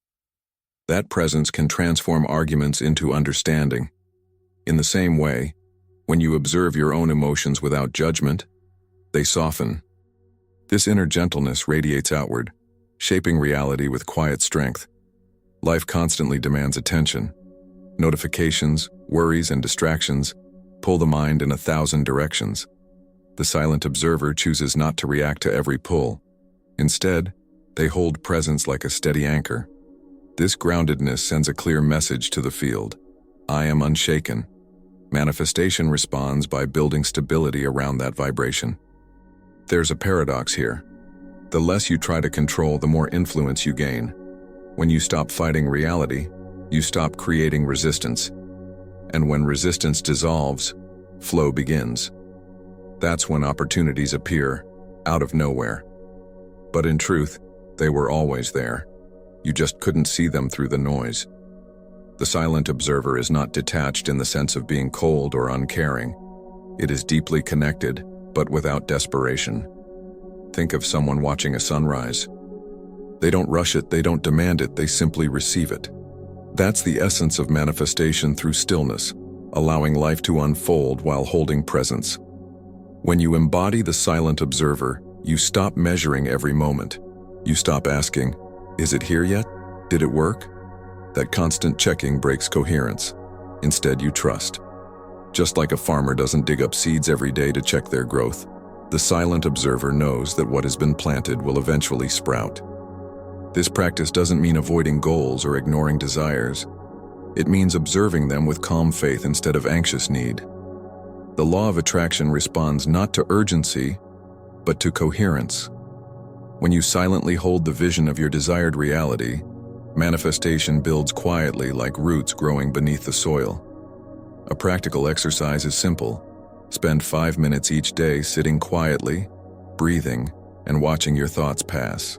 That presence can transform arguments into understanding. In the same way, when you observe your own emotions without judgment, they soften. This inner gentleness radiates outward, shaping reality with quiet strength. Life constantly demands attention. Notifications, worries, and distractions pull the mind in 1,000 directions. The silent observer chooses not to react to every pull. Instead, they hold presence like a steady anchor. This groundedness sends a clear message to the field. I am unshaken. Manifestation responds by building stability around that vibration. There's a paradox here. The less you try to control, the more influence you gain. When you stop fighting reality, you stop creating resistance. And when resistance dissolves, flow begins. That's when opportunities appear, out of nowhere. But in truth, they were always there. You just couldn't see them through the noise. The silent observer is not detached in the sense of being cold or uncaring. It is deeply connected, but without desperation. Think of someone watching a sunrise. They don't rush it, they don't demand it, they simply receive it. That's the essence of manifestation through stillness, allowing life to unfold while holding presence. When you embody the silent observer, you stop measuring every moment. You stop asking, is it here yet? Did it work? That constant checking breaks coherence. Instead, you trust. Just like a farmer doesn't dig up seeds every day to check their growth, the silent observer knows that what has been planted will eventually sprout. This practice doesn't mean avoiding goals or ignoring desires. It means observing them with calm faith instead of anxious need. The law of attraction responds not to urgency, but to coherence. When you silently hold the vision of your desired reality, manifestation builds quietly like roots growing beneath the soil. A practical exercise is simple. Spend 5 minutes each day sitting quietly, breathing, and watching your thoughts pass.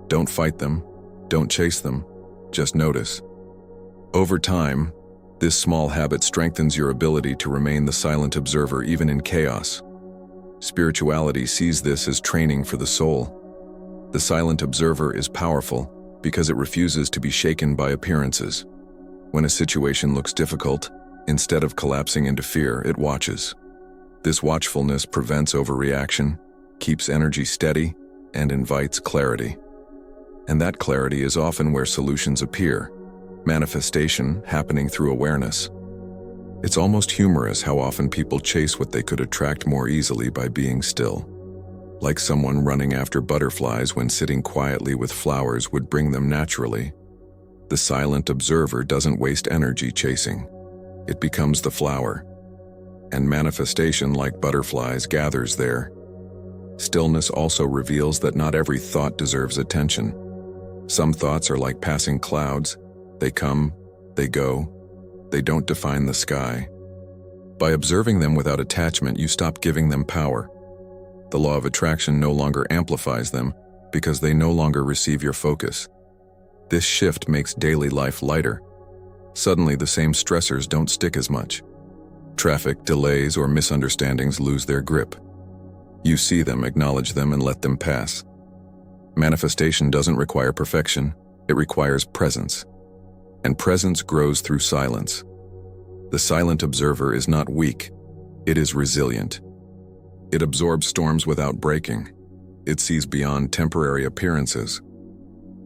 Don't fight them, don't chase them, just notice. Over time, this small habit strengthens your ability to remain the silent observer even in chaos. Spirituality sees this as training for the soul. The silent observer is powerful because it refuses to be shaken by appearances. When a situation looks difficult, instead of collapsing into fear, it watches. This watchfulness prevents overreaction, keeps energy steady, and invites clarity. And that clarity is often where solutions appear, manifestation happening through awareness. It's almost humorous how often people chase what they could attract more easily by being still. Like someone running after butterflies when sitting quietly with flowers would bring them naturally. The silent observer doesn't waste energy chasing. It becomes the flower. And manifestation, like butterflies, gathers there. Stillness also reveals that not every thought deserves attention. Some thoughts are like passing clouds. They come, they go, they don't define the sky. By observing them without attachment, you stop giving them power. The law of attraction no longer amplifies them because they no longer receive your focus. This shift makes daily life lighter. Suddenly, the same stressors don't stick as much. Traffic, delays, or misunderstandings lose their grip. You see them, acknowledge them, and let them pass. Manifestation doesn't require perfection, it requires presence. And presence grows through silence. The silent observer is not weak, it is resilient. It absorbs storms without breaking. It sees beyond temporary appearances.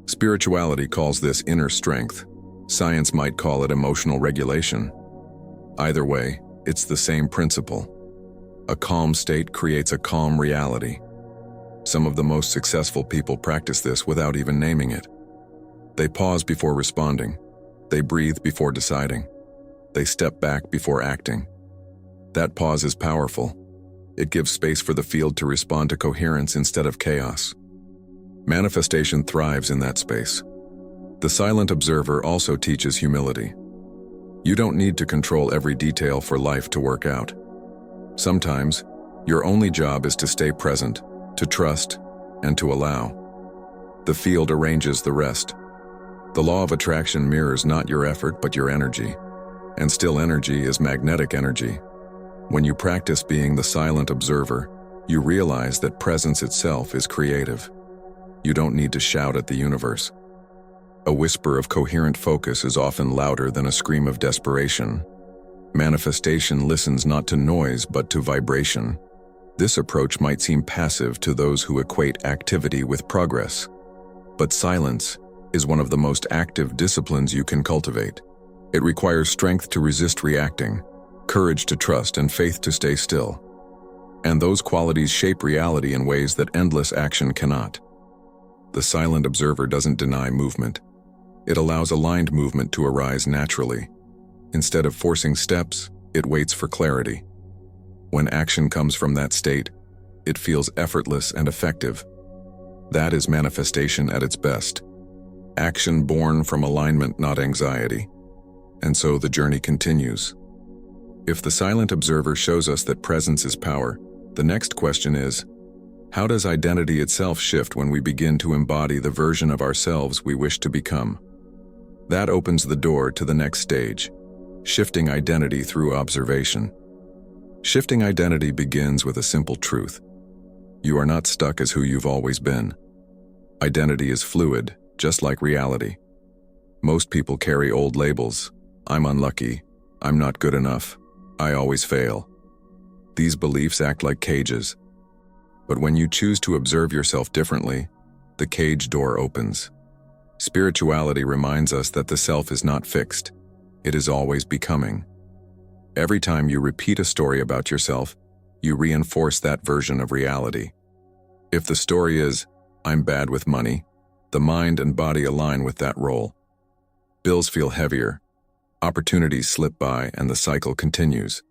Spirituality calls this inner strength. Science might call it emotional regulation. Either way, it's the same principle. A calm state creates a calm reality. Some of the most successful people practice this without even naming it. They pause before responding. They breathe before deciding. They step back before acting. That pause is powerful. It gives space for the field to respond to coherence instead of chaos. Manifestation thrives in that space. The silent observer also teaches humility. You don't need to control every detail for life to work out. Sometimes, your only job is to stay present, to trust, and to allow. The field arranges the rest. The law of attraction mirrors not your effort but your energy. And still energy is magnetic energy. When you practice being the silent observer, you realize that presence itself is creative. You don't need to shout at the universe. A whisper of coherent focus is often louder than a scream of desperation. Manifestation listens not to noise but to vibration. This approach might seem passive to those who equate activity with progress. But silence is one of the most active disciplines you can cultivate. It requires strength to resist reacting, courage to trust, and faith to stay still. And those qualities shape reality in ways that endless action cannot. The silent observer doesn't deny movement. It allows aligned movement to arise naturally. Instead of forcing steps, it waits for clarity. When action comes from that state, it feels effortless and effective. That is manifestation at its best. Action born from alignment, not anxiety. And so the journey continues. If the silent observer shows us that presence is power, the next question is, how does identity itself shift when we begin to embody the version of ourselves we wish to become? That opens the door to the next stage, shifting identity through observation. Shifting identity begins with a simple truth. You are not stuck as who you've always been. Identity is fluid, just like reality. Most people carry old labels. I'm unlucky. I'm not good enough. I always fail. These beliefs act like cages. But when you choose to observe yourself differently, the cage door opens. Spirituality reminds us that the self is not fixed. It is always becoming. Every time you repeat a story about yourself, you reinforce that version of reality. If the story is, I'm bad with money, the mind and body align with that role. Bills feel heavier. Opportunities slip by and the cycle continues.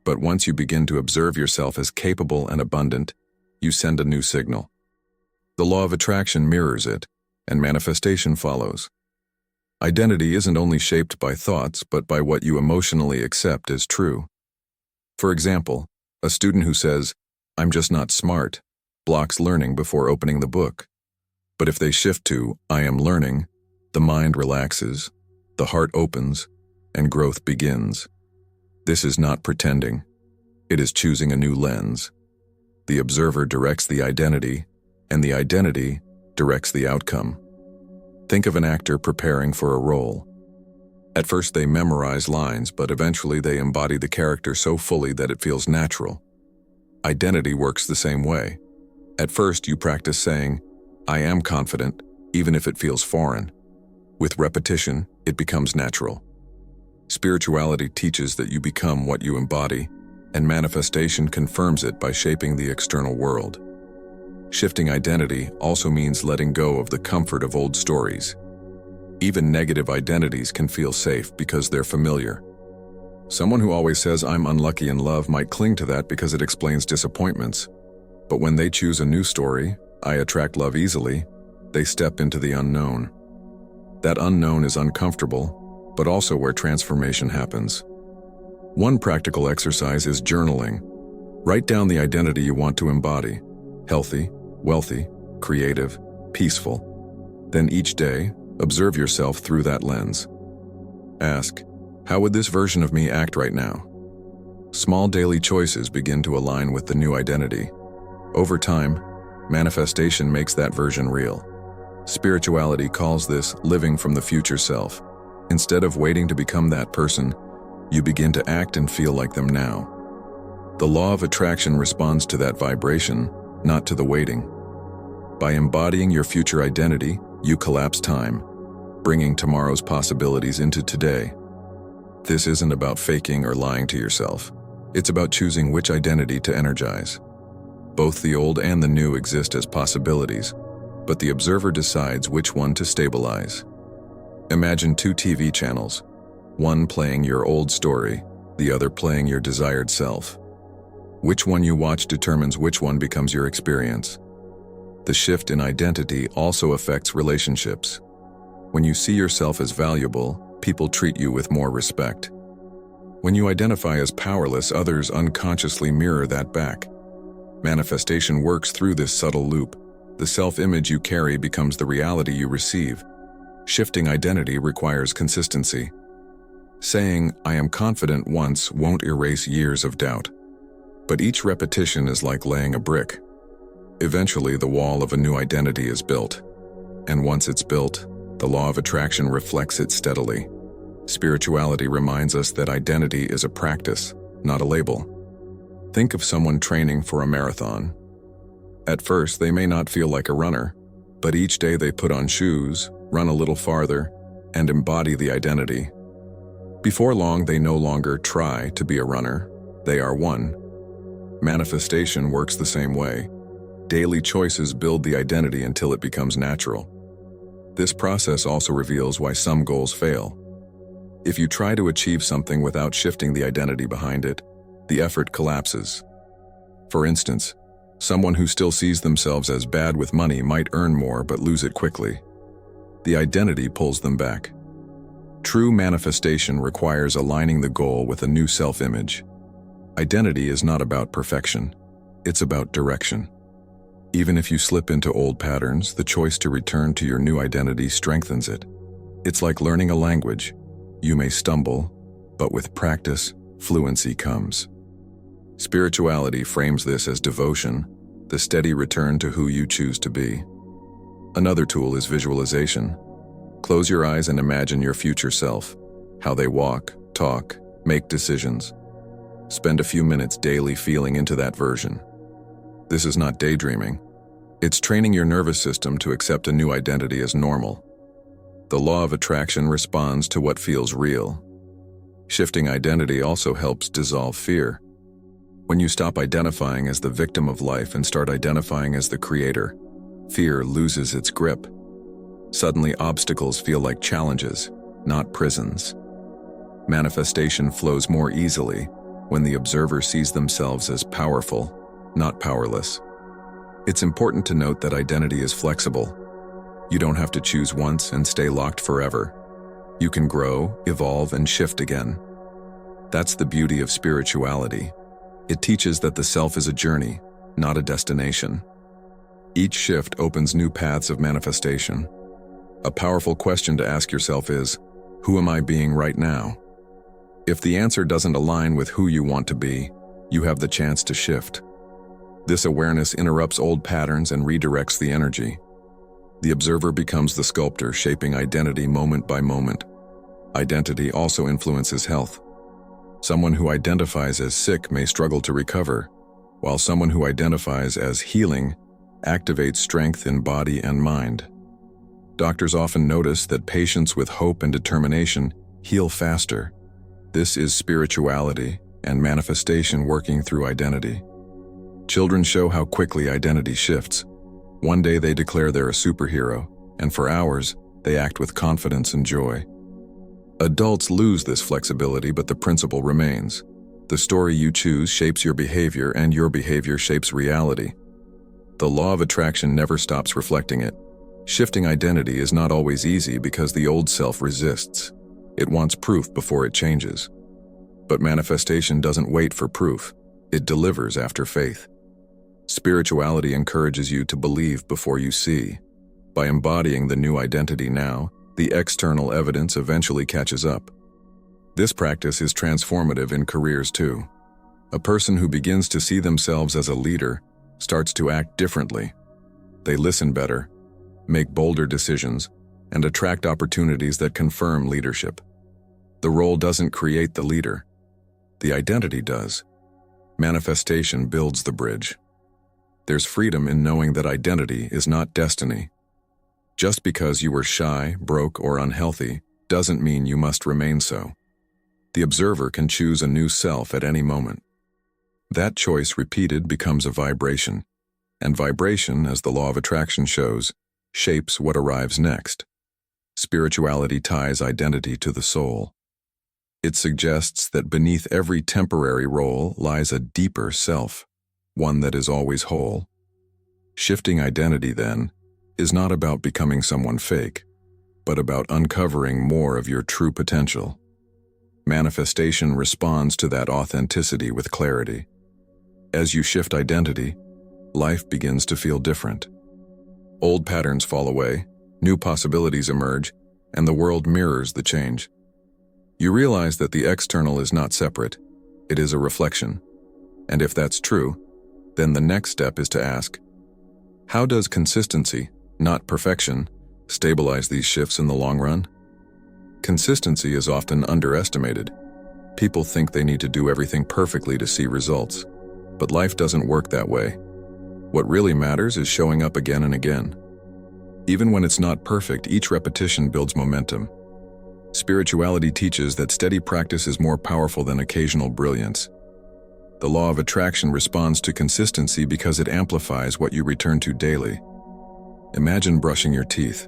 But once you begin to observe yourself as capable and abundant, you send a new signal. The law of attraction mirrors it, and manifestation follows. Identity isn't only shaped by thoughts, but by what you emotionally accept as true. For example, a student who says, "I'm just not smart," blocks learning before opening the book. But if they shift to, "I am learning," the mind relaxes, the heart opens, and growth begins. This is not pretending. It is choosing a new lens. The observer directs the identity, and the identity directs the outcome. Think of an actor preparing for a role. At first they memorize lines, but eventually they embody the character so fully that it feels natural. Identity works the same way. At first you practice saying, "I am confident," even if it feels foreign. With repetition, it becomes natural. Spirituality teaches that you become what you embody, and manifestation confirms it by shaping the external world. Shifting identity also means letting go of the comfort of old stories. Even negative identities can feel safe because they're familiar. Someone who always says, "I'm unlucky in love," might cling to that because it explains disappointments. But when they choose a new story, "I attract love easily," they step into the unknown. That unknown is uncomfortable, but also where transformation happens. One practical exercise is journaling. Write down the identity you want to embody: healthy, wealthy, creative, peaceful. Then each day, observe yourself through that lens. Ask, how would this version of me act right now? Small daily choices begin to align with the new identity. Over time, manifestation makes that version real. Spirituality calls this living from the future self. Instead of waiting to become that person, you begin to act and feel like them now. The law of attraction responds to that vibration, not to the waiting. By embodying your future identity, you collapse time, bringing tomorrow's possibilities into today. This isn't about faking or lying to yourself. It's about choosing which identity to energize. Both the old and the new exist as possibilities, but the observer decides which one to stabilize. Imagine two TV channels, one playing your old story, the other playing your desired self. Which one you watch determines which one becomes your experience. The shift in identity also affects relationships. When you see yourself as valuable, people treat you with more respect. When you identify as powerless, others unconsciously mirror that back. Manifestation works through this subtle loop. The self-image you carry becomes the reality you receive. Shifting identity requires consistency. Saying, "I am confident" once won't erase years of doubt. But each repetition is like laying a brick. Eventually, the wall of a new identity is built. And once it's built, the law of attraction reflects it steadily. Spirituality reminds us that identity is a practice, not a label. Think of someone training for a marathon. At first, they may not feel like a runner, but each day they put on shoes, run a little farther, and embody the identity. Before long, they no longer try to be a runner. They are one. Manifestation works the same way. Daily choices build the identity until it becomes natural. This process also reveals why some goals fail. If you try to achieve something without shifting the identity behind it, the effort collapses. For instance, someone who still sees themselves as bad with money might earn more but lose it quickly. The identity pulls them back. True manifestation requires aligning the goal with a new self-image. Identity is not about perfection. It's about direction. Even if you slip into old patterns, the choice to return to your new identity strengthens it. It's like learning a language. You may stumble, but with practice, fluency comes. Spirituality frames this as devotion, the steady return to who you choose to be. Another tool is visualization. Close your eyes and imagine your future self, how they walk, talk, make decisions. Spend a few minutes daily feeling into that version. This is not daydreaming. It's training your nervous system to accept a new identity as normal. The law of attraction responds to what feels real. Shifting identity also helps dissolve fear. When you stop identifying as the victim of life and start identifying as the creator, fear loses its grip. Suddenly, obstacles feel like challenges, not prisons. Manifestation flows more easily when the observer sees themselves as powerful, not powerless. It's important to note that identity is flexible. You don't have to choose once and stay locked forever. You can grow, evolve, and shift again. That's the beauty of spirituality. It teaches that the self is a journey, not a destination. Each shift opens new paths of manifestation. A powerful question to ask yourself is, who am I being right now? If the answer doesn't align with who you want to be, you have the chance to shift. This awareness interrupts old patterns and redirects the energy. The observer becomes the sculptor, shaping identity moment by moment. Identity also influences health. Someone who identifies as sick may struggle to recover, while someone who identifies as healing activates strength in body and mind. Doctors often notice that patients with hope and determination heal faster. This is spirituality and manifestation working through identity. Children show how quickly identity shifts. One day they declare they're a superhero, and for hours, they act with confidence and joy. Adults lose this flexibility, but the principle remains. The story you choose shapes your behavior, and your behavior shapes reality. The law of attraction never stops reflecting it. Shifting identity is not always easy because the old self resists. It wants proof before it changes. But manifestation doesn't wait for proof. It delivers after faith. Spirituality encourages you to believe before you see. By embodying the new identity now, the external evidence eventually catches up. This practice is transformative in careers too. A person who begins to see themselves as a leader starts to act differently. They listen better, make bolder decisions, and attract opportunities that confirm leadership. The role doesn't create the leader. The identity does. Manifestation builds the bridge. There's freedom in knowing that identity is not destiny. Just because you were shy, broke, or unhealthy doesn't mean you must remain so. The observer can choose a new self at any moment. That choice repeated becomes a vibration, and vibration, as the law of attraction shows, shapes what arrives next. Spirituality ties identity to the soul. It suggests that beneath every temporary role lies a deeper self, one that is always whole. Shifting identity, then, is not about becoming someone fake, but about uncovering more of your true potential. Manifestation responds to that authenticity with clarity. As you shift identity, life begins to feel different. Old patterns fall away, new possibilities emerge, and the world mirrors the change. You realize that the external is not separate, it is a reflection. And if that's true, then the next step is to ask, how does consistency, not perfection, stabilize these shifts in the long run? Consistency is often underestimated. People think they need to do everything perfectly to see results, but life doesn't work that way. What really matters is showing up again and again. Even when it's not perfect, each repetition builds momentum. Spirituality teaches that steady practice is more powerful than occasional brilliance. The law of attraction responds to consistency because it amplifies what you return to daily. Imagine brushing your teeth.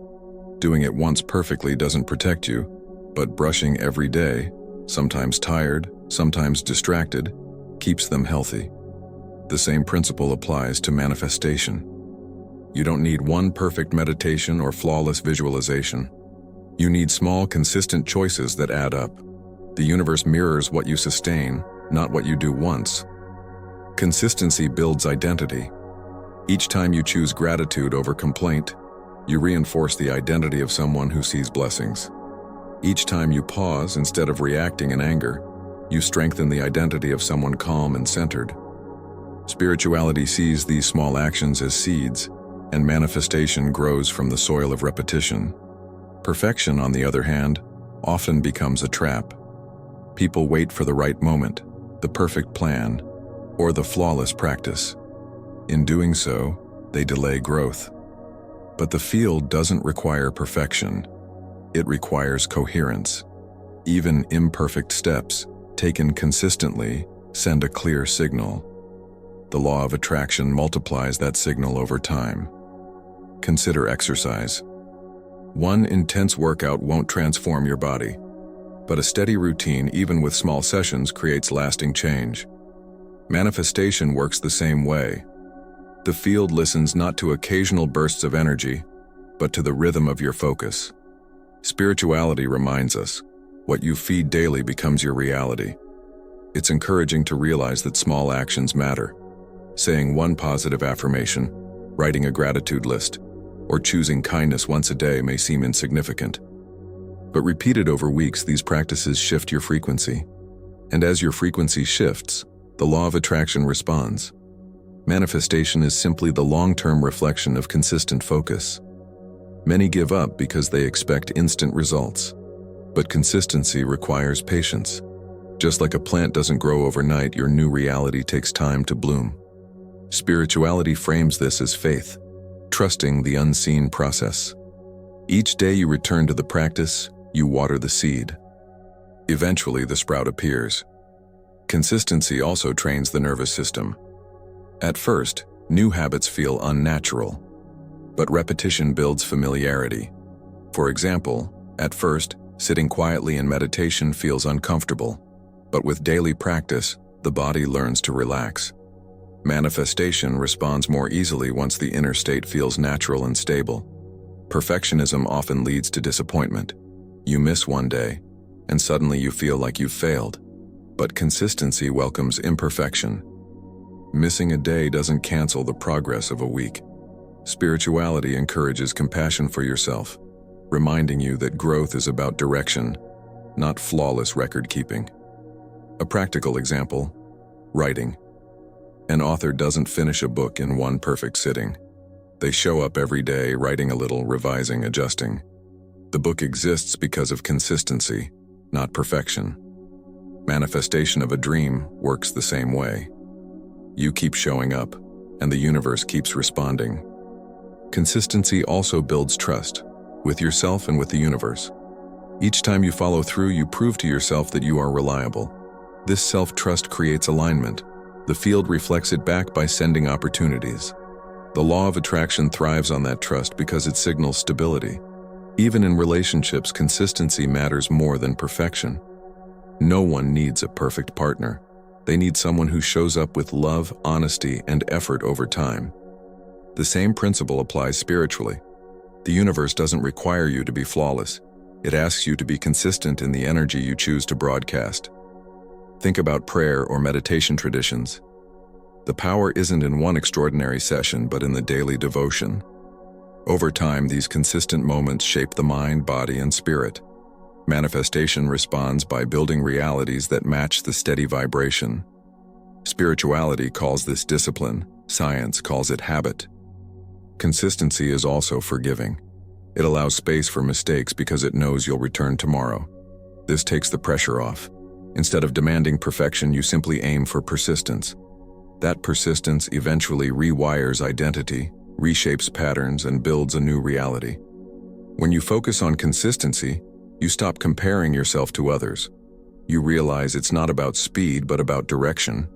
Doing it once perfectly doesn't protect you, but brushing every day, sometimes tired, sometimes distracted, keeps them healthy. The same principle applies to manifestation. You don't need one perfect meditation or flawless visualization. You need small, consistent choices that add up. The universe mirrors what you sustain, not what you do once. Consistency builds identity. Each time you choose gratitude over complaint, you reinforce the identity of someone who sees blessings. Each time you pause instead of reacting in anger, you strengthen the identity of someone calm and centered. Spirituality sees these small actions as seeds, and manifestation grows from the soil of repetition. Perfection, on the other hand, often becomes a trap. People wait for the right moment, the perfect plan, or the flawless practice. In doing so, they delay growth. But the field doesn't require perfection. It requires coherence. Even imperfect steps, taken consistently, send a clear signal. The law of attraction multiplies that signal over time. Consider exercise. One intense workout won't transform your body. But a steady routine, even with small sessions, creates lasting change. Manifestation works the same way. The field listens not to occasional bursts of energy, but to the rhythm of your focus. Spirituality reminds us, what you feed daily becomes your reality. It's encouraging to realize that small actions matter. Saying one positive affirmation, writing a gratitude list, or choosing kindness once a day may seem insignificant. But repeated over weeks, these practices shift your frequency. And as your frequency shifts, the law of attraction responds. Manifestation is simply the long-term reflection of consistent focus. Many give up because they expect instant results. But consistency requires patience. Just like a plant doesn't grow overnight, your new reality takes time to bloom. Spirituality frames this as faith, trusting the unseen process. Each day you return to the practice, you water the seed. Eventually, the sprout appears. Consistency also trains the nervous system. At first, new habits feel unnatural, but repetition builds familiarity. For example, at first, sitting quietly in meditation feels uncomfortable, but with daily practice, the body learns to relax. Manifestation responds more easily once the inner state feels natural and stable. Perfectionism often leads to disappointment. You miss one day, and suddenly you feel like you've failed. But consistency welcomes imperfection. Missing a day doesn't cancel the progress of a week. Spirituality encourages compassion for yourself, reminding you that growth is about direction, not flawless record-keeping. A practical example: writing. An author doesn't finish a book in one perfect sitting. They show up every day, writing a little, revising, adjusting. The book exists because of consistency, not perfection. Manifestation of a dream works the same way. You keep showing up, and the universe keeps responding. Consistency also builds trust, with yourself and with the universe. Each time you follow through, you prove to yourself that you are reliable. This self-trust creates alignment. The field reflects it back by sending opportunities. The law of attraction thrives on that trust because it signals stability. Even in relationships, consistency matters more than perfection. No one needs a perfect partner. They need someone who shows up with love, honesty, and effort over time. The same principle applies spiritually. The universe doesn't require you to be flawless. It asks you to be consistent in the energy you choose to broadcast. Think about prayer or meditation traditions. The power isn't in one extraordinary session, but in the daily devotion. Over time, these consistent moments shape the mind, body, and spirit. Manifestation responds by building realities that match the steady vibration. Spirituality calls this discipline. Science calls it habit. Consistency is also forgiving. It allows space for mistakes because it knows you'll return tomorrow. This takes the pressure off. Instead of demanding perfection, you simply aim for persistence. That persistence eventually rewires identity, reshapes patterns, and builds a new reality. When you focus on consistency, you stop comparing yourself to others. You realize it's not about speed, but about direction.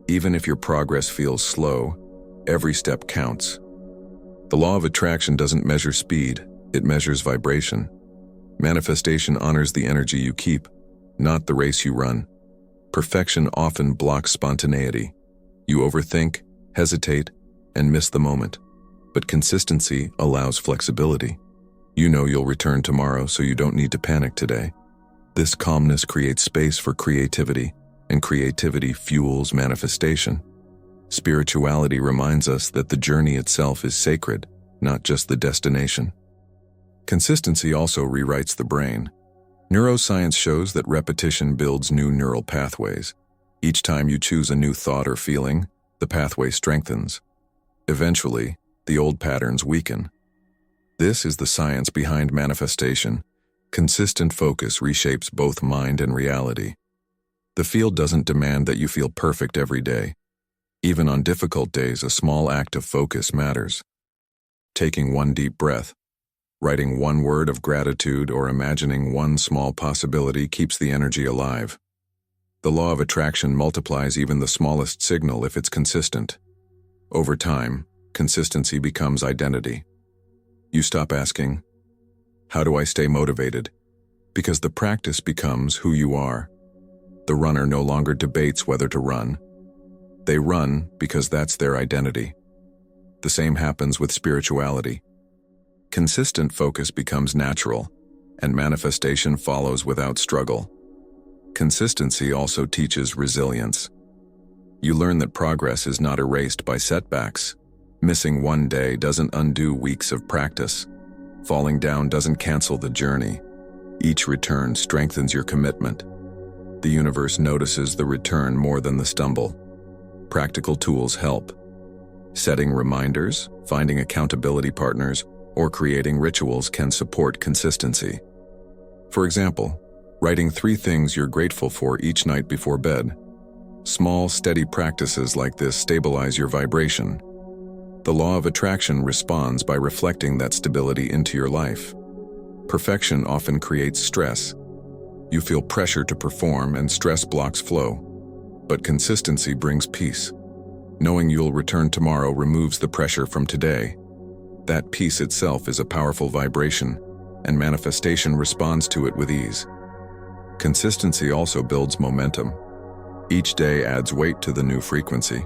Even if your progress feels slow, every step counts. The law of attraction doesn't measure speed, it measures vibration. Manifestation honors the energy you keep, not the race you run. Perfection often blocks spontaneity. You overthink, hesitate, and miss the moment. But consistency allows flexibility. You know you'll return tomorrow, so you don't need to panic today. This calmness creates space for creativity, and creativity fuels manifestation. Spirituality reminds us that the journey itself is sacred, not just the destination. Consistency also rewrites the brain. Neuroscience shows that repetition builds new neural pathways. Each time you choose a new thought or feeling, the pathway strengthens. Eventually, the old patterns weaken. This is the science behind manifestation. Consistent focus reshapes both mind and reality. The field doesn't demand that you feel perfect every day. Even on difficult days, a small act of focus matters. Taking one deep breath, writing one word of gratitude, or imagining one small possibility keeps the energy alive. The law of attraction multiplies even the smallest signal if it's consistent. Over time, consistency becomes identity. You stop asking, "How do I stay motivated?" Because the practice becomes who you are. The runner no longer debates whether to run. They run because that's their identity. The same happens with spirituality. Consistent focus becomes natural, and manifestation follows without struggle. Consistency also teaches resilience. You learn that progress is not erased by setbacks. Missing one day doesn't undo weeks of practice. Falling down doesn't cancel the journey. Each return strengthens your commitment. The universe notices the return more than the stumble. Practical tools help. Setting reminders, finding accountability partners, or creating rituals can support consistency. For example, writing 3 things you're grateful for each night before bed. Small, steady practices like this stabilize your vibration. The law of attraction responds by reflecting that stability into your life. Perfection often creates stress. You feel pressure to perform and stress blocks flow. But consistency brings peace. Knowing you'll return tomorrow removes the pressure from today. That peace itself is a powerful vibration, and manifestation responds to it with ease. Consistency also builds momentum. Each day adds weight to the new frequency.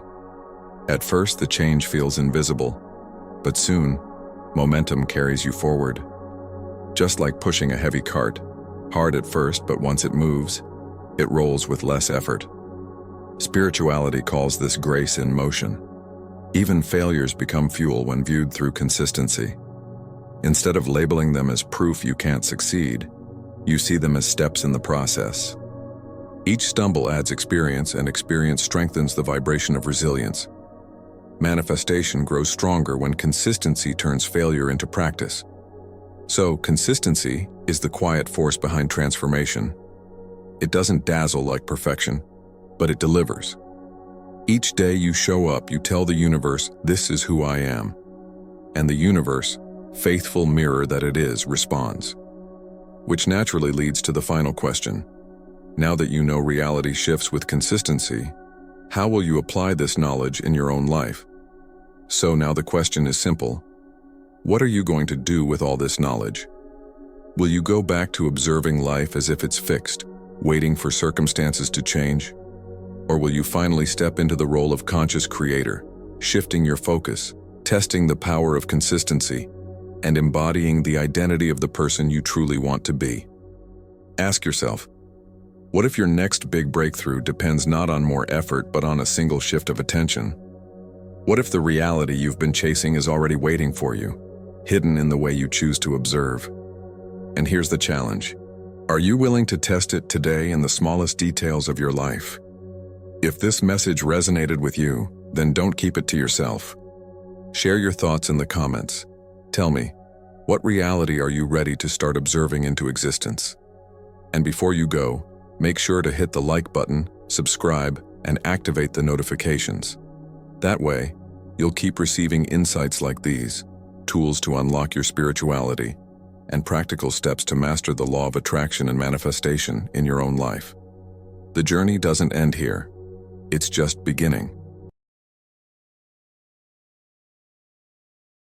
At first, the change feels invisible, but soon, momentum carries you forward. Just like pushing a heavy cart, hard at first, but once it moves, it rolls with less effort. Spirituality calls this grace in motion. Even failures become fuel when viewed through consistency. Instead of labeling them as proof you can't succeed, you see them as steps in the process. Each stumble adds experience, and experience strengthens the vibration of resilience. Manifestation grows stronger when consistency turns failure into practice. So, consistency is the quiet force behind transformation. It doesn't dazzle like perfection, but it delivers. Each day you show up, you tell the universe, "This is who I am." And the universe, faithful mirror that it is, responds. Which naturally leads to the final question. Now that you know reality shifts with consistency, how will you apply this knowledge in your own life? So now the question is simple. What are you going to do with all this knowledge? Will you go back to observing life as if it's fixed, waiting for circumstances to change? Or will you finally step into the role of conscious creator, shifting your focus, testing the power of consistency, and embodying the identity of the person you truly want to be? Ask yourself, what if your next big breakthrough depends not on more effort but on a single shift of attention? What if the reality you've been chasing is already waiting for you, hidden in the way you choose to observe? And here's the challenge. Are you willing to test it today in the smallest details of your life? If this message resonated with you, then don't keep it to yourself. Share your thoughts in the comments. Tell me, what reality are you ready to start observing into existence? And before you go, make sure to hit the like button, subscribe, and activate the notifications. That way, you'll keep receiving insights like these, tools to unlock your spirituality, and practical steps to master the law of attraction and manifestation in your own life. The journey doesn't end here. It's just beginning.